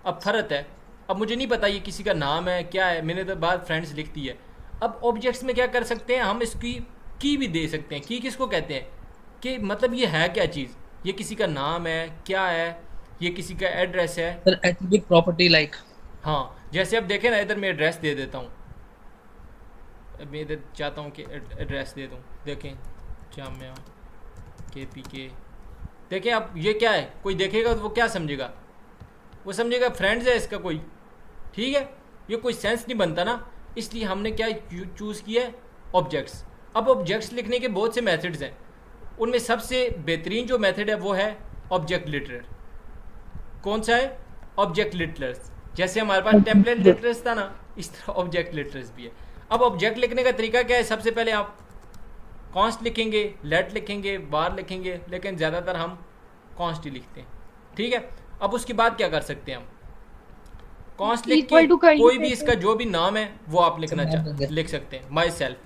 अब फर्क है, अब मुझे नहीं पता ये किसी का नाम है क्या है, मैंने तो बाद फ्रेंड्स लिख दी है। अब ऑब्जेक्ट्स में क्या कर सकते हैं, हम इसकी की भी दे सकते हैं। की किसको कहते हैं, कि मतलब ये है क्या चीज़, ये किसी का नाम है क्या है, ये किसी का एड्रेस है, सर एट्रिब्यूट प्रॉपर्टी लाइक। हाँ, जैसे अब देखें ना, इधर मैं एड्रेस दे देता हूँ, मैं इधर चाहता हूँ कि एड्रेस दे दूँ, देखें जामिया KPK। देखें अब ये क्या है, कोई देखेगा तो वो क्या समझेगा, वो समझेगा फ्रेंड्स है इसका कोई, ठीक है, ये कोई सेंस नहीं बनता ना, इसलिए हमने क्या चूज़ किया है, ऑब्जेक्ट्स। अब ऑब्जेक्ट्स लिखने के बहुत से मेथड्स हैं, उनमें सबसे बेहतरीन जो मेथड है वो है ऑब्जेक्ट लिटरर। कौन सा है, ऑब्जेक्ट लिटरर्स। जैसे हमारे पास टेम्पलेट लिटरर्स था ना, इस तरह ऑब्जेक्ट लिटरर्स भी है। अब ऑब्जेक्ट लिखने का तरीका क्या है, सबसे पहले आप कॉन्स्ट लिखेंगे, लेट लिखेंगे, बार लिखेंगे, लेकिन ज़्यादातर हम कॉन्स्ट ही लिखते हैं, ठीक है। अब उसके बाद क्या कर सकते हैं, हम कॉन्स्ट लिख के कोई भी इसका जो भी नाम है वो आप लिख सकते हैं, माई सेल्फ,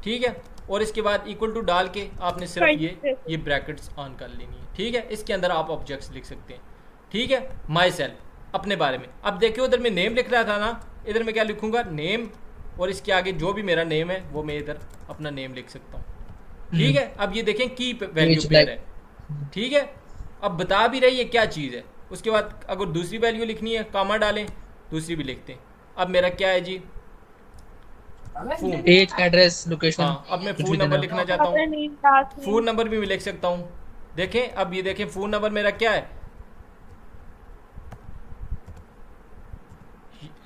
ठीक है। और इसके बाद इक्वल टू डाल के आपने सिर्फ ये ब्रैकेट्स ऑन कर लेनी है, ठीक है। इसके अंदर आप ऑब्जेक्ट्स लिख सकते हैं, ठीक है, माई सेल्फ अपने बारे में। अब देखिए उधर मैं नेम लिख रहा था ना, इधर मैं क्या लिखूंगा, नेम, और इसके आगे जो भी मेरा नेम है वो मैं इधर अपना नेम लिख सकता हूँ, ठीक है। अब ये देखें की वैल्यू पेयर है, ठीक है। अब बता भी रही है क्या चीज़ है। उसके बाद अगर दूसरी वैल्यू लिखनी है, कामा डालें, दूसरी भी लिखते हैं। अब मेरा क्या है जी, फोन, एज, एड्रेस, लोकेशन। हाँ, अब मैं फ़ोन नंबर लिखना चाहता हूँ, फ़ोन नंबर भी मैं लिख सकता हूँ। देखें अब ये देखें फ़ोन नंबर मेरा क्या है,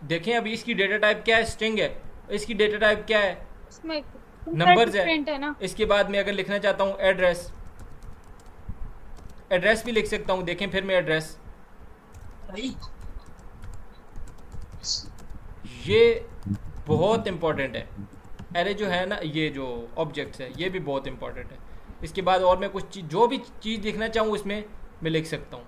देखें अभी इसकी डेटा टाइप क्या है, स्ट्रिंग है, इसकी डेटा टाइप क्या है, उसमें नंबर्स है ना। इसके बाद मैं अगर लिखना चाहता हूँ एड्रेस, एड्रेस भी लिख सकता हूँ। देखें फिर मैं एड्रेस, ये बहुत इंपॉर्टेंट है, एरे जो है ना, ये जो ऑब्जेक्ट्स है ये भी बहुत इंपॉर्टेंट है। इसके बाद और मैं कुछ चीज़, जो भी चीज़ लिखना चाहूँ उसमें मैं लिख सकता हूँ,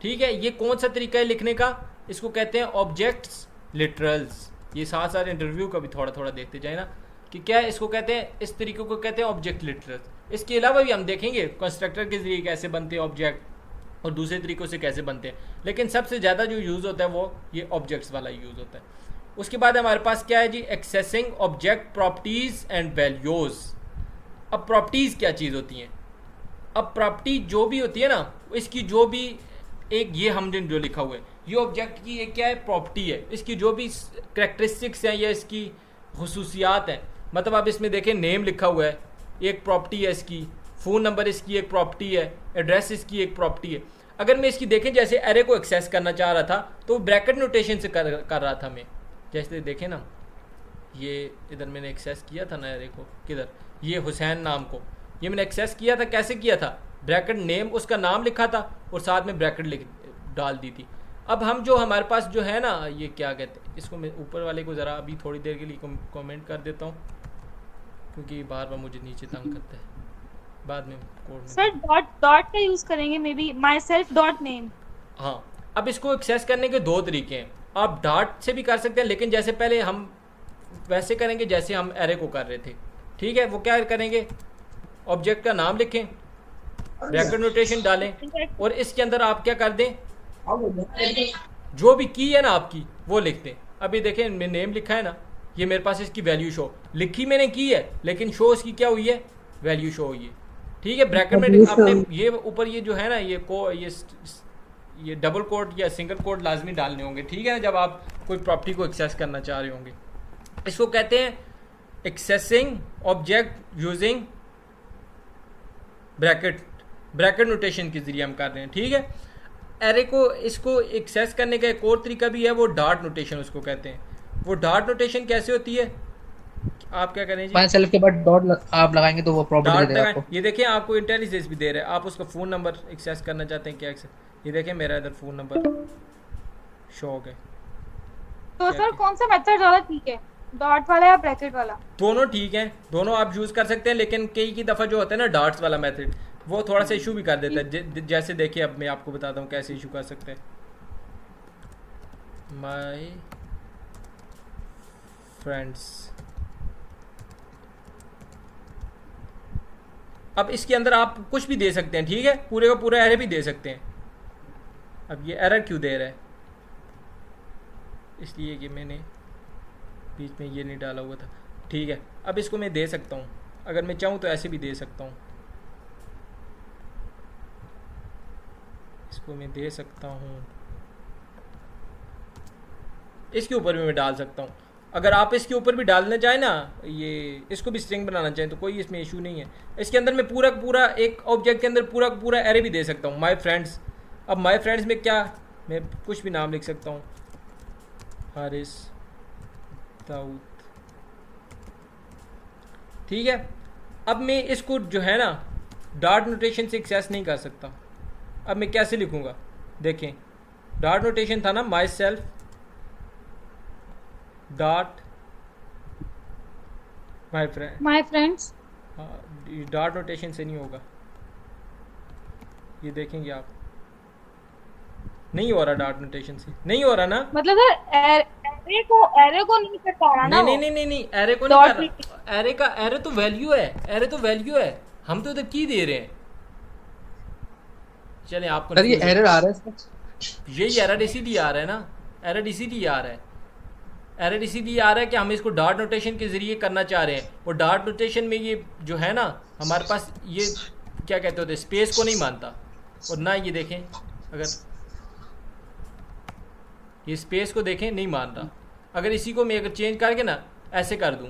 ठीक है। ये कौन सा तरीका है लिखने का, इसको कहते हैं ऑब्जेक्ट्स लिटरल्स। ये साथ साथ इंटरव्यू का भी थोड़ा थोड़ा देखते जाए ना कि क्या है, इसको कहते हैं, इस तरीके को कहते हैं ऑब्जेक्ट लिटरल्स। इसके अलावा भी हम देखेंगे कंस्ट्रक्टर के जरिए कैसे बनते हैं ऑब्जेक्ट और दूसरे तरीक़ों से कैसे बनते हैं, लेकिन सबसे ज़्यादा जो यूज़ होता है वो ये ऑब्जेक्ट्स वाला यूज़ होता है। उसके बाद हमारे पास क्या है जी, accessing object properties and values. अब प्रॉपर्टीज़ क्या चीज़ होती हैं, अब प्रॉपर्टी जो भी होती है ना, इसकी जो भी एक ये हमने जो लिखा हुआ है, ये ऑब्जेक्ट की एक क्या है, प्रॉपर्टी है, इसकी जो भी करैक्टरिस्टिक्स हैं या इसकी खुसूसियात हैं। मतलब आप इसमें देखें नेम लिखा हुआ है, एक प्रॉपर्टी है इसकी, फ़ोन नंबर इसकी एक प्रॉपर्टी है, एड्रेस इसकी एक प्रॉपर्टी है। अगर मैं इसकी देखें जैसे एरे को एक्सेस करना चाह रहा था तो ब्रैकेट नोटेशन से कर रहा था मैं, जैसे देखें ना, ये इधर मैंने एक्सेस किया था ना एरे को, किधर, ये हुसैन नाम को, ये मैंने एक्सेस किया था, कैसे किया था, ब्रैकेट नेम उसका नाम लिखा था और साथ में ब्रैकेट डाल दी थी। अब हम जो हमारे पास जो है ना, ये क्या कहते हैं इसको, मैं ऊपर वाले को ज़रा अभी थोड़ी देर के लिए कमेंट कर देता हूँ क्योंकि बार बार मुझे नीचे तंग करता है, बाद में कोड में। सर डॉट का यूज करेंगे, may be my self dot name. हाँ, अब इसको एक्सेस करने के दो तरीके हैं, आप डॉट से भी कर सकते हैं, लेकिन जैसे पहले हम वैसे करेंगे जैसे हम एरे को कर रहे थे, ठीक है। वो क्या करेंगे, ऑब्जेक्ट का नाम लिखें, ब्रैकेट नोटेशन डालें और इसके अंदर आप क्या कर दें, जो भी की है ना आपकी वो लिख दें। अभी देखें मैं नेम लिखा है ना, ये मेरे पास इसकी वैल्यू शो लिखी मैंने की है, लेकिन शो इसकी क्या हुई है, वैल्यू शो हुई है, ठीक है। ब्रैकेट में आपने ये ऊपर ये जो है ना, ये डबल कोट या सिंगल कोट लाजमी डालने होंगे, ठीक है ना, जब आप कोई प्रॉपर्टी को एक्सेस करना चाह रहे होंगे। इसको कहते हैं accessing object using bracket notation के जरिए हम कर रहे हैं, ठीक है। एरे को इसको एक्सेस करने का एक और तरीका भी है, वो डॉट नोटेशन उसको कहते हैं। वो डॉट नोटेशन कैसे होती है, आप क्या करें जी, माई सेल्फ के बाद डॉट आप लगाएंगे तो वो प्रॉपर्टी दे देगा आपको। ये देखें आपको इंटेलिजेंस भी दे रहा है, आप उसका फ़ोन नंबर एक्सेस करना चाहते हैं क्या एक्सेस, ये देखें मेरा इधर फ़ोन नंबर शो हो गया। तो सर कौन सा मेथड ज़्यादा ठीक है, डॉट वाला या ब्रैकेट वाला? दोनों ठीक हैं, दोनों आप यूज़ कर सकते हैं, लेकिन कई की दफ़ा जो होता है ना डॉट्स वाला मेथड, वो थोड़ा सा इशू भी कर देता है। जैसे देखिए अब मैं आपको बताता हूँ कैसे इशू कर सकते हैं। माय फ्रेंड्स, अब इसके अंदर आप कुछ भी दे सकते हैं, ठीक है, पूरे का पूरा एरे भी दे सकते हैं। अब ये एरर क्यों दे रहा है, इसलिए कि मैंने बीच में ये नहीं डाला हुआ था, ठीक है। अब इसको मैं दे सकता हूँ, अगर मैं चाहूँ तो ऐसे भी दे सकता हूँ, इसको मैं दे सकता हूँ, इसके ऊपर भी मैं डाल सकता हूँ। अगर आप इसके ऊपर भी डालना चाहें ना, ये इसको भी स्ट्रिंग बनाना चाहें तो कोई इसमें इशू नहीं है। इसके अंदर मैं पूरा पूरा एक ऑब्जेक्ट के अंदर पूरा पूरा एरे भी दे सकता हूँ, माय फ्रेंड्स। अब माय फ्रेंड्स में क्या, मैं कुछ भी नाम लिख सकता हूँ, हारिस दाऊद, ठीक है। अब मैं इसको जो है ना डॉट नोटेशन से एक्सेस नहीं कर सकता। अब मैं कैसे लिखूँगा, देखें डॉट नोटेशन था ना, my self dot my friend, my friends. Dot notation से नहीं होगा, ये देखेंगे आप, नहीं हो रहा डॉट नोटेशन से, नहीं हो रहा ना। मतलब एरे को नहीं करता रहा ना नहीं नहीं नहीं नहीं, एरे को नहीं कर रहा, एरे का एरे तो वैल्यू है, एरे तो वैल्यू है, हम तो इधर की दे रहे हैं। चलें आपको सर ये एरर आ रहा है सर, यही एरर इसीलिए आ रहा है ना, एरर इसीलिए आ रहा है, एरर इसीलिए आ रहा है कि हम इसको डॉट नोटेशन के ज़रिए करना चाह रहे हैं। और डॉट नोटेशन में ये जो है ना हमारे पास ये क्या कहते होते, स्पेस को नहीं मानता। और ना ये देखें, अगर ये स्पेस को देखें नहीं मान रहा। अगर इसी को मैं अगर चेंज करके ना ऐसे कर दूं,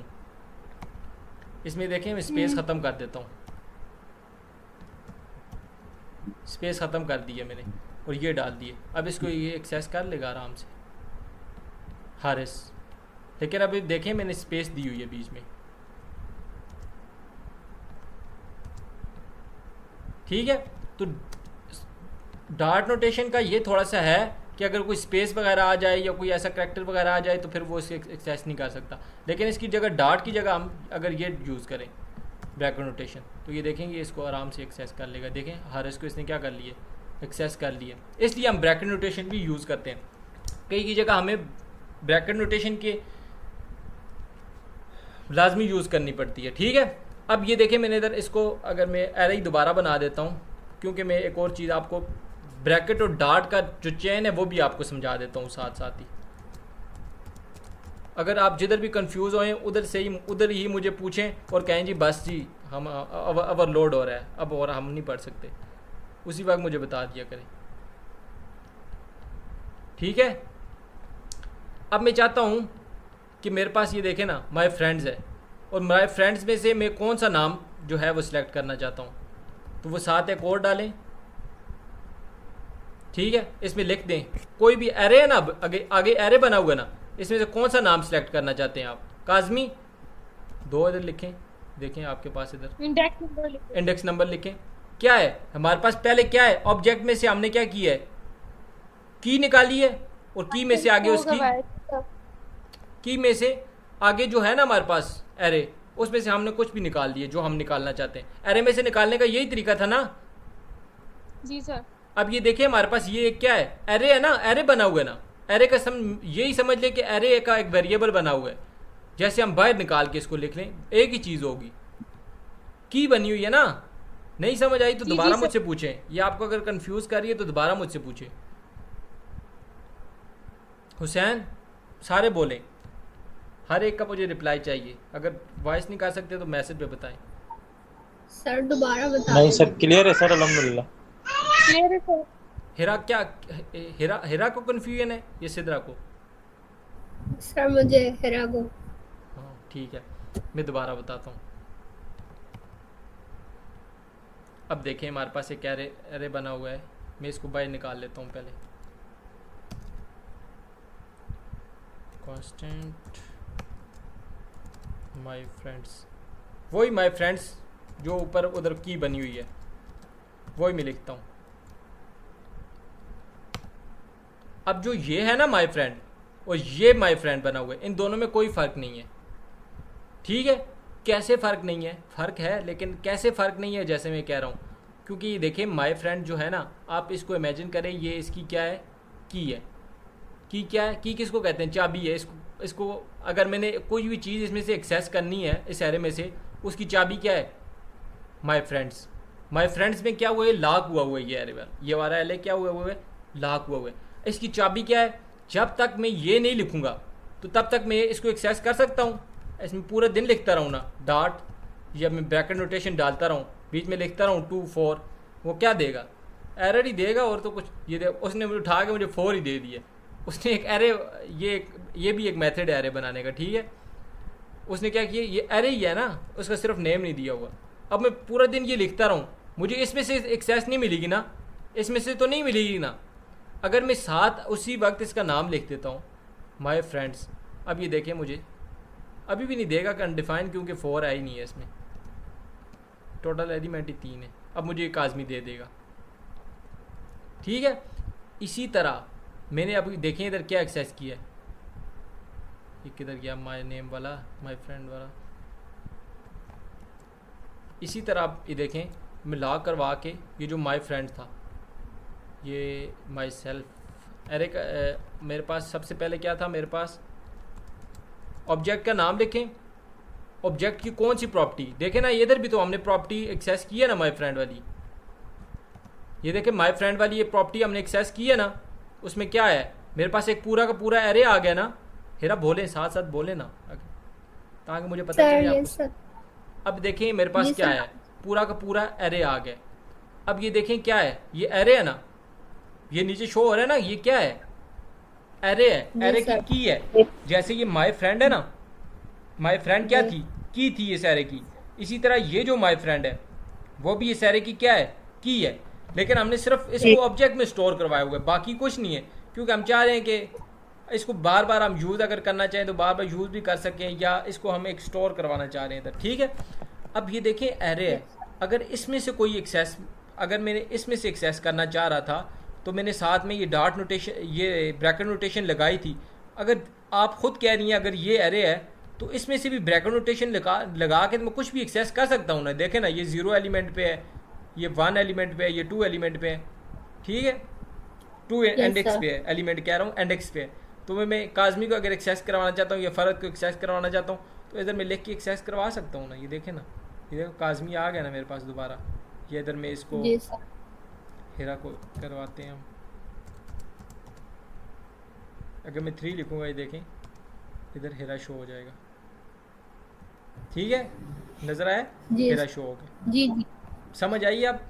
इसमें देखें मैं स्पेस ख़त्म कर देता हूँ, स्पेस ख़त्म कर दिया मैंने और ये डाल दिए। अब इसको ये एक्सेस कर लेगा आराम से हारिस, लेकिन अभी देखें मैंने स्पेस दी हुई है बीच में, ठीक है। तो डॉट नोटेशन का ये थोड़ा सा है कि अगर कोई स्पेस वगैरह आ जाए या कोई ऐसा करैक्टर वगैरह आ जाए तो फिर वो इसे एक्सेस नहीं कर सकता। लेकिन इसकी जगह डॉट की जगह हम अगर ये यूज़ करें ब्रैकेट नोटेशन तो ये देखेंगे इसको आराम से एक्सेस कर लेगा। देखें हर इसको इसने क्या कर लिया, एक्सेस कर लिया। इसलिए हम ब्रैकेट नोटेशन भी यूज़ करते हैं। कई की जगह हमें ब्रैकेट नोटेशन के लाजमी यूज़ करनी पड़ती है, ठीक है। अब ये देखें मैंने इधर इसको अगर मैं एरे ही दोबारा बना देता हूँ, क्योंकि मैं एक और चीज़ आपको ब्रैकेट और डॉट का जो चेन है वो भी आपको समझा देता हूँ साथ साथ ही। अगर आप जिधर भी कंफ्यूज होएं उधर ही मुझे पूछें और कहें जी बस जी हम ओवरलोड हो रहा है अब और हम नहीं पढ़ सकते, उसी वक्त मुझे बता दिया करें, ठीक है। अब मैं चाहता हूँ कि मेरे पास ये देखें ना माय फ्रेंड्स है और माय फ्रेंड्स में से मैं कौन सा नाम जो है वो सिलेक्ट करना चाहता हूँ, तो वो साथ एक और डालें, ठीक है। इसमें लिख दें कोई भी एरे है ना, आगे एरे बना हुआ है ना, इसमें से कौन सा नाम सिलेक्ट करना चाहते हैं आप। काजमी 2 इधर लिखें, देखें आपके पास इधर इंडेक्स नंबर लिखें। क्या है हमारे पास पहले क्या है, ऑब्जेक्ट में से हमने क्या किया है, की निकाली है और की में से आगे उसकी की में से आगे जो है ना हमारे पास एरे, उसमें से हमने कुछ भी निकाल दिए जो हम निकालना चाहते हैं। एरे में से निकालने का यही तरीका था ना जी सर। अब ये देखिए हमारे पास ये क्या है, एरे है ना, एरे बना हुआ है ना, एरे का यही समझ लें कि एरे का एक वेरिएबल बना हुआ है। जैसे हम बाहर निकाल के इसको लिख लें एक ही चीज़ होगी, की बनी हुई है ना। नहीं समझ आई तो दोबारा मुझसे पूछें, ये आपको अगर कंफ्यूज कर रही है तो दोबारा मुझसे पूछें। हुसैन सारे बोलें, हर एक का मुझे रिप्लाई चाहिए। अगर वॉइस नहीं कर सकते तो मैसेज पे बताएं। सर दोबारा बता। नहीं सर क्लियर है सर, अल्हम्दुलिल्लाह क्लियर है सर। हिरा क्या, हिरा को कन्फ्यूजन है या सिद्रा को? सर मुझे हिरा को। हाँ ठीक है, मैं दोबारा बताता हूँ। अब देखें हमारे पास एक एरे बना हुआ है, मैं इसको बाहर निकाल लेता हूँ पहले। कांस्टेंट माय फ्रेंड्स, वही माय फ्रेंड्स जो ऊपर उधर की बनी हुई है वही मैं लिखता हूँ। अब जो ये है ना माय फ्रेंड और ये माय फ्रेंड बना हुआ है, इन दोनों में कोई फ़र्क नहीं है, ठीक है। कैसे फ़र्क नहीं है, फ़र्क है लेकिन कैसे फ़र्क नहीं है, जैसे मैं कह रहा हूँ, क्योंकि देखिए माय फ्रेंड जो है ना, आप इसको इमेजिन करें ये इसकी क्या है, की है। की क्या है, की किसको कहते हैं, चाबी है। इसको अगर मैंने कोई भी चीज़ इसमें से एक्सेस करनी है इस एरे में से, उसकी चाबी क्या है, माय फ्रेंड्स। माय फ्रेंड्स में क्या हुआ है, लॉक हुआ हुआ है ये एरे वाला, ये वाला एरे क्या हुआ हुआ है, लॉक हुआ हुआ है। इसकी चाबी क्या है, जब तक मैं ये नहीं लिखूंगा तो तब तक मैं इसको एक्सेस कर सकता हूँ। इसमें पूरा दिन लिखता रहूँ ना डॉट, या मैं ब्रैकेट नोटेशन डालता रहूँ, बीच में लिखता रहूँ 2 4, वो क्या देगा, एरर ही देगा और तो कुछ। ये उसने मुझे उठा के मुझे 4 ही दे दिए, उसने एक एरे, ये भी एक मेथड है एरे बनाने का, ठीक है। उसने क्या किया, ये एरे ही है ना, उसका सिर्फ नेम नहीं दिया हुआ। अब मैं पूरा दिन ये लिखता रहूँ, मुझे इसमें से एक्सेस नहीं मिलेगी ना, इसमें से तो नहीं मिलेगी ना। अगर मैं साथ उसी वक्त इसका नाम लिख देता हूँ माय फ्रेंड्स, अब ये देखें मुझे अभी भी नहीं देगा कि अनडिफाइंड, क्योंकि 4 आई नहीं है इसमें, टोटल एलिमेंट ही 3 है। अब मुझे काज़मी दे देगा, ठीक है। इसी तरह मैंने अभी देखें इधर क्या एक्सेस किया है, ये किधर गया, माय नेम वाला, माय फ्रेंड वाला। इसी तरह आप ये देखें, मैं लॉक करवा के ये जो माय फ्रेंड था, ये माई सेल्फ एरे का मेरे पास सबसे पहले क्या था, मेरे पास ऑब्जेक्ट का नाम लिखें, ऑब्जेक्ट की कौन सी प्रॉपर्टी, देखें ना इधर भी तो हमने प्रॉपर्टी एक्सेस की है ना माय फ्रेंड वाली, ये देखें माय फ्रेंड वाली ये प्रॉपर्टी हमने एक्सेस की है ना। उसमें क्या है, मेरे पास एक पूरा का पूरा एरे आ गया ना। हेरा बोले, साथ साथ बोले ना ताकि मुझे पता चले आपको। अब देखें मेरे पास क्या है, पूरा का पूरा एरे आ गया। अब ये देखें क्या है, ये एरे है ना, ये नीचे शो हो रहा है ना, ये क्या है, एरे है, एरे की है। जैसे ये माय फ्रेंड है ना, माय फ्रेंड क्या थी, की थी इस एरे की। इसी तरह ये जो माय फ्रेंड है वो भी इस एरे की क्या है, की है। लेकिन हमने सिर्फ इसको ऑब्जेक्ट में स्टोर करवाया हुआ है, बाकी कुछ नहीं है, क्योंकि हम चाह रहे हैं कि इसको बार बार हम यूज़ अगर करना चाहें तो बार बार यूज़ भी कर सकें, या इसको हम एक स्टोर करवाना चाह रहे हैं इधर, ठीक है। अब ये देखें एरे है, अगर इसमें से कोई एक्सेस, अगर मैंने इसमें से एक्सेस करना चाह रहा था तो मैंने साथ में ये डॉट नोटेशन, ये ब्रैकेट नोटेशन लगाई थी। अगर आप खुद कह रही हैं अगर ये एरे है तो इसमें से भी ब्रैकेट नोटेशन लगा के तो मैं कुछ भी एक्सेस कर सकता हूँ ना। देखें ना, ये 0 एलिमेंट पे है, ये 1 एलिमेंट पे है, ये 2 एलिमेंट पे है, ठीक है, 2 इंडेक्स पे है, एलिमेंट कह रहा हूँ इंडेक्स पे है। तो मैं काज़मी को अगर एक्सेस करवाना चाहता हूँ या फ़र्द को एक्सेस करवाना चाहता हूँ तो इधर मैं लिख के एक्सेस करवा सकता हूँ ना। ये देखें ना, ये देखो काज़मी आ गया ना मेरे पास दोबारा। ये इधर मैं इसको हेरा को करवाते हैं हम, अगर मैं 3 लिखूँगा ये देखें इधर हेरा शो हो जाएगा, ठीक है, नज़र आया, हेरा शो हो गया। जी जी, समझ आई आप?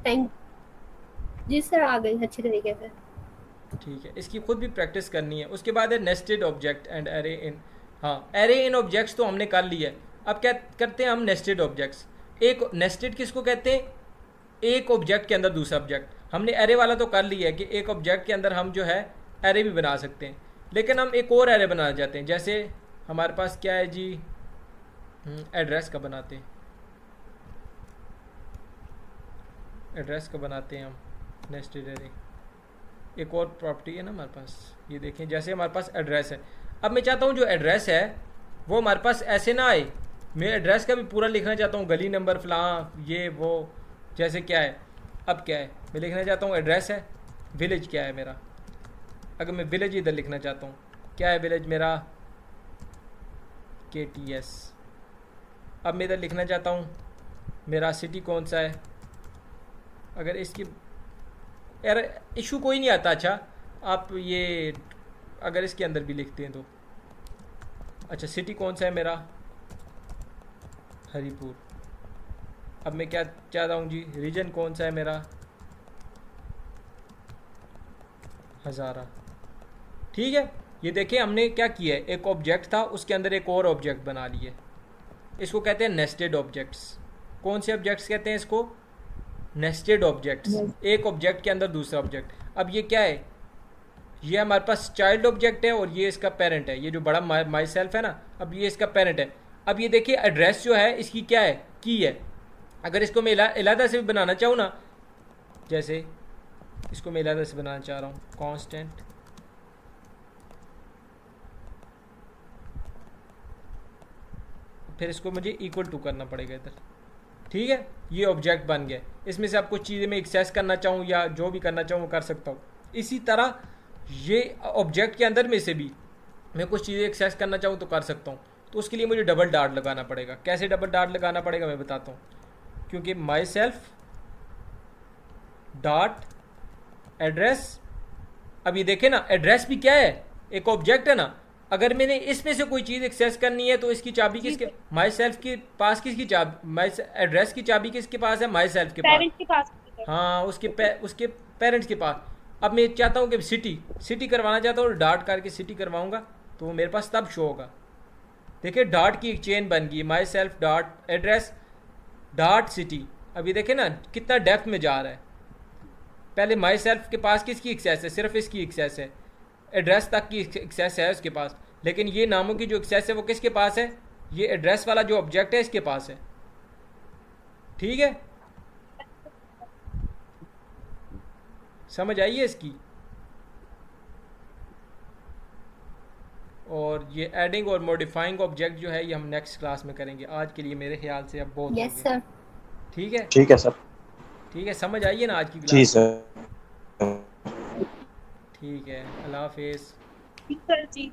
जी सर, आ गई अच्छी तरीके से, ठीक है। इसकी खुद भी प्रैक्टिस करनी है। उसके बाद है नेस्टेड ऑब्जेक्ट एंड एरे इन। हाँ, एरे इन ऑब्जेक्ट्स तो हमने कर लिया है। अब क्या करते हैं हम, नेस्टेड ऑब्जेक्ट्स। एक नेस्टेड किसको कहते हैं, एक ऑब्जेक्ट के अंदर दूसरा ऑब्जेक्ट। हमने एरे वाला तो कर लिया है कि एक ऑब्जेक्ट के अंदर हम जो है एरे भी बना सकते हैं, लेकिन हम एक और एरे बनाना चाहते हैं। जैसे हमारे पास क्या है जी, एड्रेस का बनाते हैं, एड्रेस का बनाते हैं हम नेस्टेड एरे। एक और प्रॉपर्टी है ना हमारे पास, ये देखें, जैसे हमारे पास एड्रेस है। अब मैं चाहता हूँ जो एड्रेस है वो हमारे पास ऐसे ना आए, मैं एड्रेस का भी पूरा लिखना चाहता हूँ, गली नंबर फलां ये वो, जैसे क्या है, अब क्या है, मैं लिखना चाहता हूँ एड्रेस है, विलेज क्या है मेरा, अगर मैं विलेज इधर लिखना चाहता हूँ, क्या है विलेज मेरा, KTS। अब मैं इधर लिखना चाहता हूँ मेरा सिटी कौन सा है, अगर इसकी यार इशू कोई नहीं आता। अच्छा आप ये अगर इसके अंदर भी लिखते हैं तो, अच्छा सिटी कौन सा है मेरा, हरीपुर। अब मैं क्या चाहता हूँ जी, रीजन कौन सा है मेरा, हज़ारा, ठीक है। ये देखिए हमने क्या किया है, एक ऑब्जेक्ट था उसके अंदर एक और ऑब्जेक्ट बना लिए, इसको कहते हैं नेस्टेड ऑब्जेक्ट्स। कौन से ऑब्जेक्ट्स कहते हैं इसको, नेस्टेड ऑब्जेक्ट्स। एक ऑब्जेक्ट के अंदर दूसरा ऑब्जेक्ट। अब ये क्या है, ये हमारे पास चाइल्ड ऑब्जेक्ट है और ये इसका पेरेंट है, ये जो बड़ा माई सेल्फ है ना, अब ये इसका पेरेंट है। अब ये देखिए एड्रेस जो है इसकी क्या है, की है। अगर इसको मैं अलहदा से भी बनाना चाहूँ ना, जैसे इसको मैं अलहदा से बनाना चाह रहा हूँ, कांस्टेंट, फिर इसको मुझे इक्वल टू करना पड़ेगा इधर, ठीक है। ये ऑब्जेक्ट बन गया, इसमें से आप कुछ चीज़ें मैं एक्सेस करना चाहूँ या जो भी करना चाहूँ वो कर सकता हूँ। इसी तरह ये ऑब्जेक्ट के अंदर में से भी मैं कुछ चीज़ें एक्सेस करना चाहूँ तो कर सकता हूँ। तो उसके लिए मुझे डबल डॉट लगाना पड़ेगा। कैसे डबल डॉट लगाना पड़ेगा मैं बताता हूँ, क्योंकि माई सेल्फ डॉट एड्रेस। अब ये देखें ना, एड्रेस भी क्या है, एक ऑब्जेक्ट है ना। अगर मैंने इसमें से कोई चीज़ एक्सेस करनी है तो इसकी चाबी किसके, माई सेल्फ के पास किसकी चाबी, माई एड्रेस की चाबी किसके पास है, माई सेल्फ के पास। हाँ, उसके पेरेंट्स के पास। अब मैं चाहता हूँ कि सिटी करवाना चाहता हूँ, डॉट करके सिटी करवाऊँगा तो वो मेरे पास तब शो होगा। देखिए डॉट की एक चेन बन गई, my self dot address dot city. अभी देखें ना कितना डेप्थ में जा रहा है। पहले माई सेल्फ के पास किसकी एक्सेस है, सिर्फ इसकी एक्सेस है, एड्रेस तक की एक्सेस है उसके पास, लेकिन ये नामों की जो एक्सेस है वो किसके पास है, ये एड्रेस वाला जो ऑब्जेक्ट है इसके पास है। ठीक है, समझ आई है इसकी। और ये एडिंग और मॉडिफाइंग ऑब्जेक्ट जो है ये हम नेक्स्ट क्लास में करेंगे। आज के लिए मेरे ख्याल से अब बहुत हो यस गया। सर। ठीक है, ठीक है सर। ठीक है, समझ आई है ना आज की जी क्लास। सर। ठीक है, अल्लाह हाफिज़। ठीक सर जी।